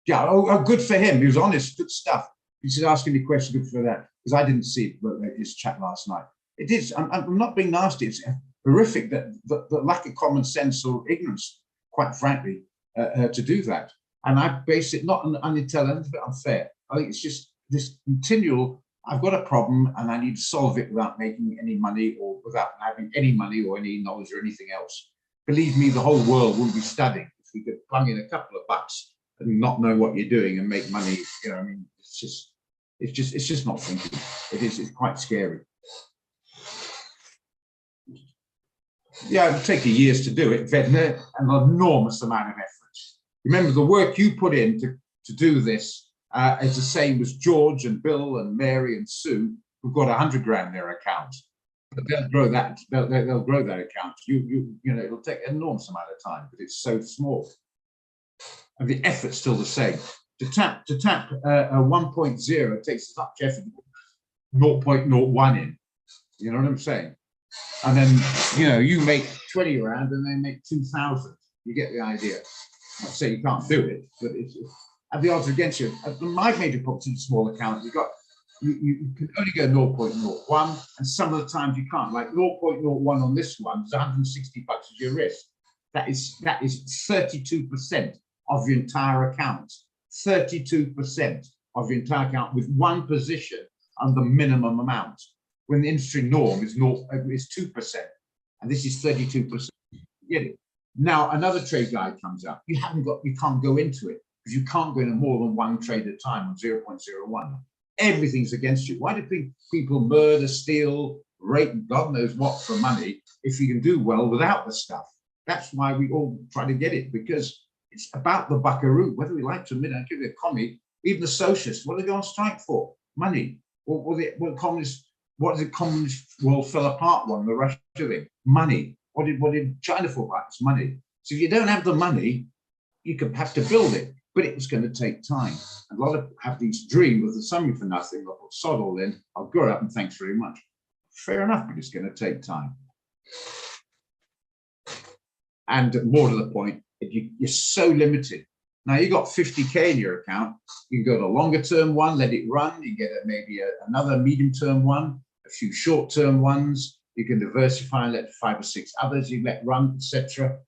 Yeah, oh, good for him. He was honest, good stuff. He's asking me questions, good for that, because I didn't see his chat last night. It is, I'm not being nasty. It's horrific that the lack of common sense or ignorance, quite frankly, to do that. And I base it not on unintelligence, but unfair. I think it's just this continual, I've got a problem and I need to solve it without making any money or without having any money or any knowledge or anything else. Believe me, the whole world wouldn't be studying if we could plug in a couple of bucks and not know what you're doing and make money. You know, I mean, it's just not thinking. It's quite scary. Yeah, it'll take you years to do it, an enormous amount of effort. Remember, the work you put in to do this is the same as George and Bill and Mary and Sue, who've got 100 grand in their account. But they'll grow that. They'll grow that account. You know, it'll take an enormous amount of time, but it's so small, and the effort's still the same. To tap a 1.0 takes as much effort 0.01 in. You know what I'm saying? And then, you know, you make 20 rand and they make 2,000. You get the idea. Not say you can't do it, but it's at the odds against you. My major problems in small account, you can only go 0.01, and some of the times you can't. Like 0.01 on this one is 160 bucks as your risk. That is 32% of your entire account. 32% of your entire account with one position on the minimum amount, when the industry norm is 2%, and this is 32%. Get it? Now another trade guide comes up. You can't go into it because you can't go into more than one trade at a time on 0.01. Everything's against you. Why do people murder, steal, rape, God knows what for money if you can do well without the stuff? That's why we all try to get it, because it's about the buckaroo. Whether we like to admit it, give it a commie, even the socialists, what do they go on strike for? Money. What does the communist world fell apart one, the Russia thing? Money. What did China fall apart? It's money. So if you don't have the money, you could have to build it, but it was going to take time. A lot of have these dreams of the something for nothing. I'll put sod all in, I'll grow up and thanks very much. Fair enough, but it's going to take time. And more to the point, you're so limited. Now you got 50K in your account. You can go to a longer term one, let it run. You get maybe another medium term one, a few short term ones. You can diversify and let 5 or 6 others you let run, etc.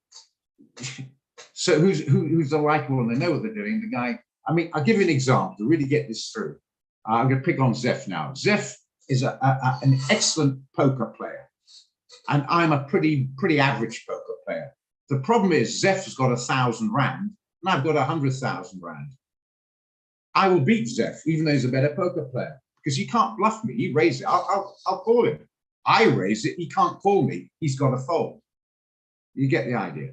So who's the likely one? They know what they're doing. The guy. I mean, I'll give you an example to really get this through. I'm going to pick on Zeph now. Zeph is an excellent poker player, and I'm a pretty average poker player. The problem is Zeph has got 1,000 rand, and I've got 100,000 rand. I will beat Zeph, even though he's a better poker player, because he can't bluff me. He raises it. I'll call him. I raise it. He can't call me. He's got to fold. You get the idea.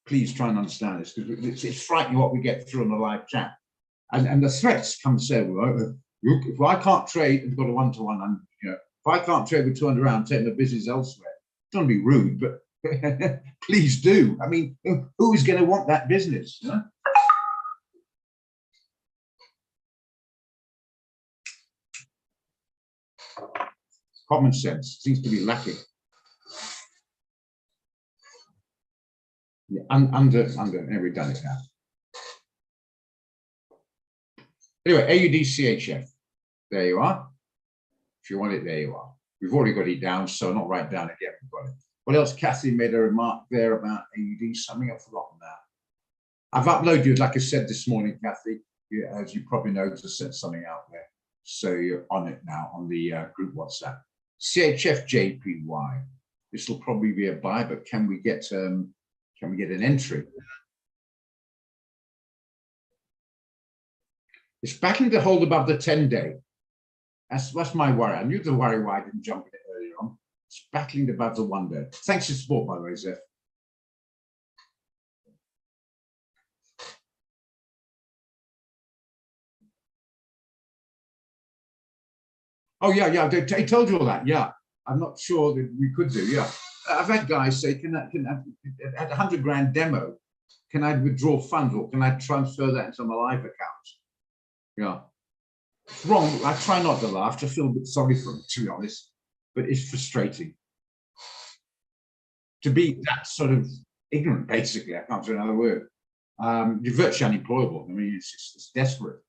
please try and understand this, because it's frightening what we get through on the live chat. And the threats come say, well, if I can't trade and got a one-to-one, and you know, if I can't trade with 200 round, taking the business elsewhere. Don't be rude, but please do. I mean, who is going to want that business? You know? Common sense seems to be lacking. Yeah, under, and we've done it now. Anyway, AUD CHF. There you are. If you want it, there you are. We've already got it down, so not write down again. We've got it. What else? Kathy made a remark there about AUD. Something I've forgotten now. I've uploaded, like I said this morning, Kathy, as you probably know, to send something out there. So you're on it now on the group WhatsApp. CHF JPY. This will probably be a buy, but can we get an entry? It's battling to hold above the 10-day. That's my worry. I knew the worry why I didn't jump in it earlier on. It's battling above the 1-day. Thanks for support, by the way, Zeph. Oh, yeah, I told you all that. Yeah, I'm not sure that we could do. Yeah, I've had guys say, can I, at 100 grand demo, can I withdraw funds or can I transfer that into my live account? Yeah, it's wrong. I try not to laugh. I feel a bit sorry for them, to be honest, but it's frustrating to be that sort of ignorant. Basically, I can't say another word. You're virtually unemployable. I mean, it's desperate.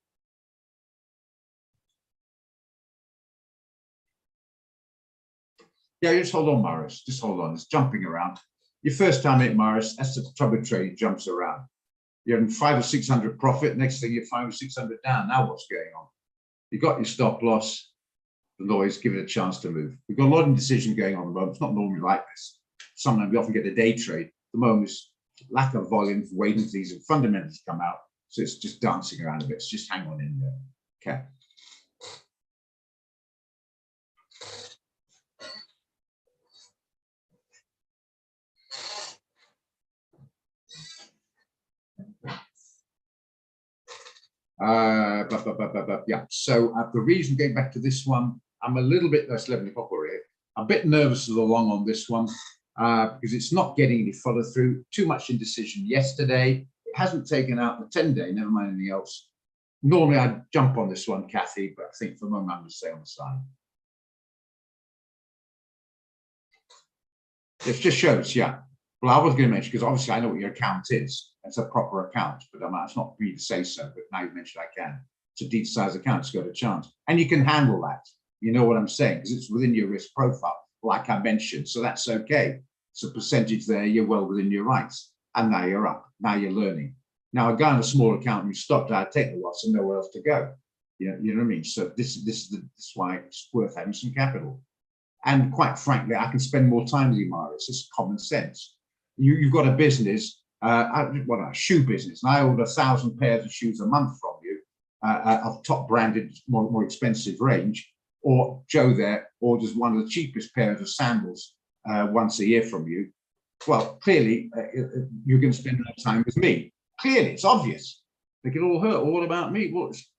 Yeah, just hold on, Morris. Just hold on. It's jumping around. Your first time at Morris, that's the trouble with trading, jumps around. You're in 500 or 600 profit. Next thing you're 500 or 600 down. Now what's going on? You got your stop loss. The noise, give it a chance to move. We've got a lot of indecision going on at the moment. It's not normally like this. Sometimes we often get a day trade. At the moment, it's lack of volume, waiting for these fundamentals to come out. So it's just dancing around a bit. It's just hang on in there. Okay. Yeah, so the reason, going back to this one, I'm a little bit, that's 11 o'clock already, a bit nervous along on this one because it's not getting any follow through, too much indecision yesterday. It hasn't taken out the 10-day, never mind anything else. Normally I'd jump on this one, Kathy, but I think for the moment I'm going to stay on the side. It just shows, yeah. Well, I was going to mention, because obviously I know what your account is. It's a proper account, but it's not for me to say so. But now you mentioned I can. It's a decent size account, it's got a chance. And you can handle that. You know what I'm saying? Because it's within your risk profile, like I mentioned. So that's okay. It's a percentage there, you're well within your rights. And now you're up. Now you're learning. Now, a guy on a small account who stopped, I'd take the loss and nowhere else to go. You know what I mean? So this is why it's worth having some capital. And quite frankly, I can spend more time with you, Marius. It's common sense. You've got a business, a shoe business, and I order 1,000 pairs of shoes a month from you of top branded, more expensive range, or Joe there orders one of the cheapest pairs of sandals once a year from you. Well, clearly, you're going to spend more time with me. Clearly, it's obvious. They get all hurt, all about me. Well, it's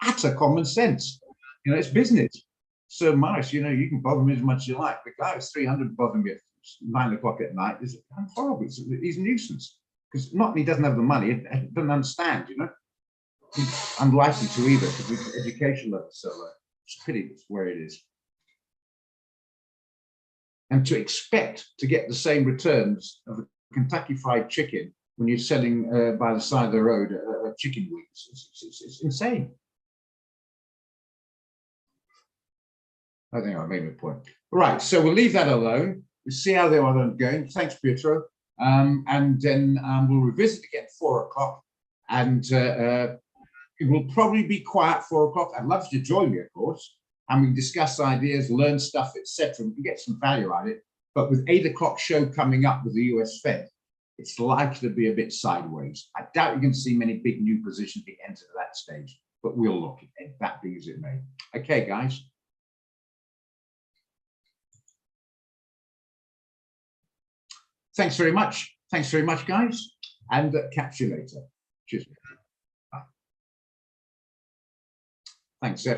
utter common sense. You know, it's business. So, Morris, you know, you can bother me as much as you like. The guy with 300 bothering me at 9 o'clock at night is horrible. He's a nuisance because not he doesn't have the money, he doesn't understand, you know. He's unlikely to either because of education level. So it's a pity it's where it is. And to expect to get the same returns of a Kentucky Fried Chicken when you're selling by the side of the road chicken wings, it's insane. I think I made my point. Right, so we'll leave that alone. We'll see how they are going. Thanks, Pietro. And then we'll revisit again at 4 o'clock. And it will probably be quiet 4 o'clock. I'd love you to join me, of course. And we can discuss ideas, learn stuff, etc. We can get some value out of it. But with 8 o'clock show coming up with the US Fed, it's likely to be a bit sideways. I doubt you're going to see many big new positions be entered at that stage. But we'll look at it, that being as it may. Okay, guys. Thanks very much. Thanks very much, guys, and catch you later. Cheers. Thanks, Seth.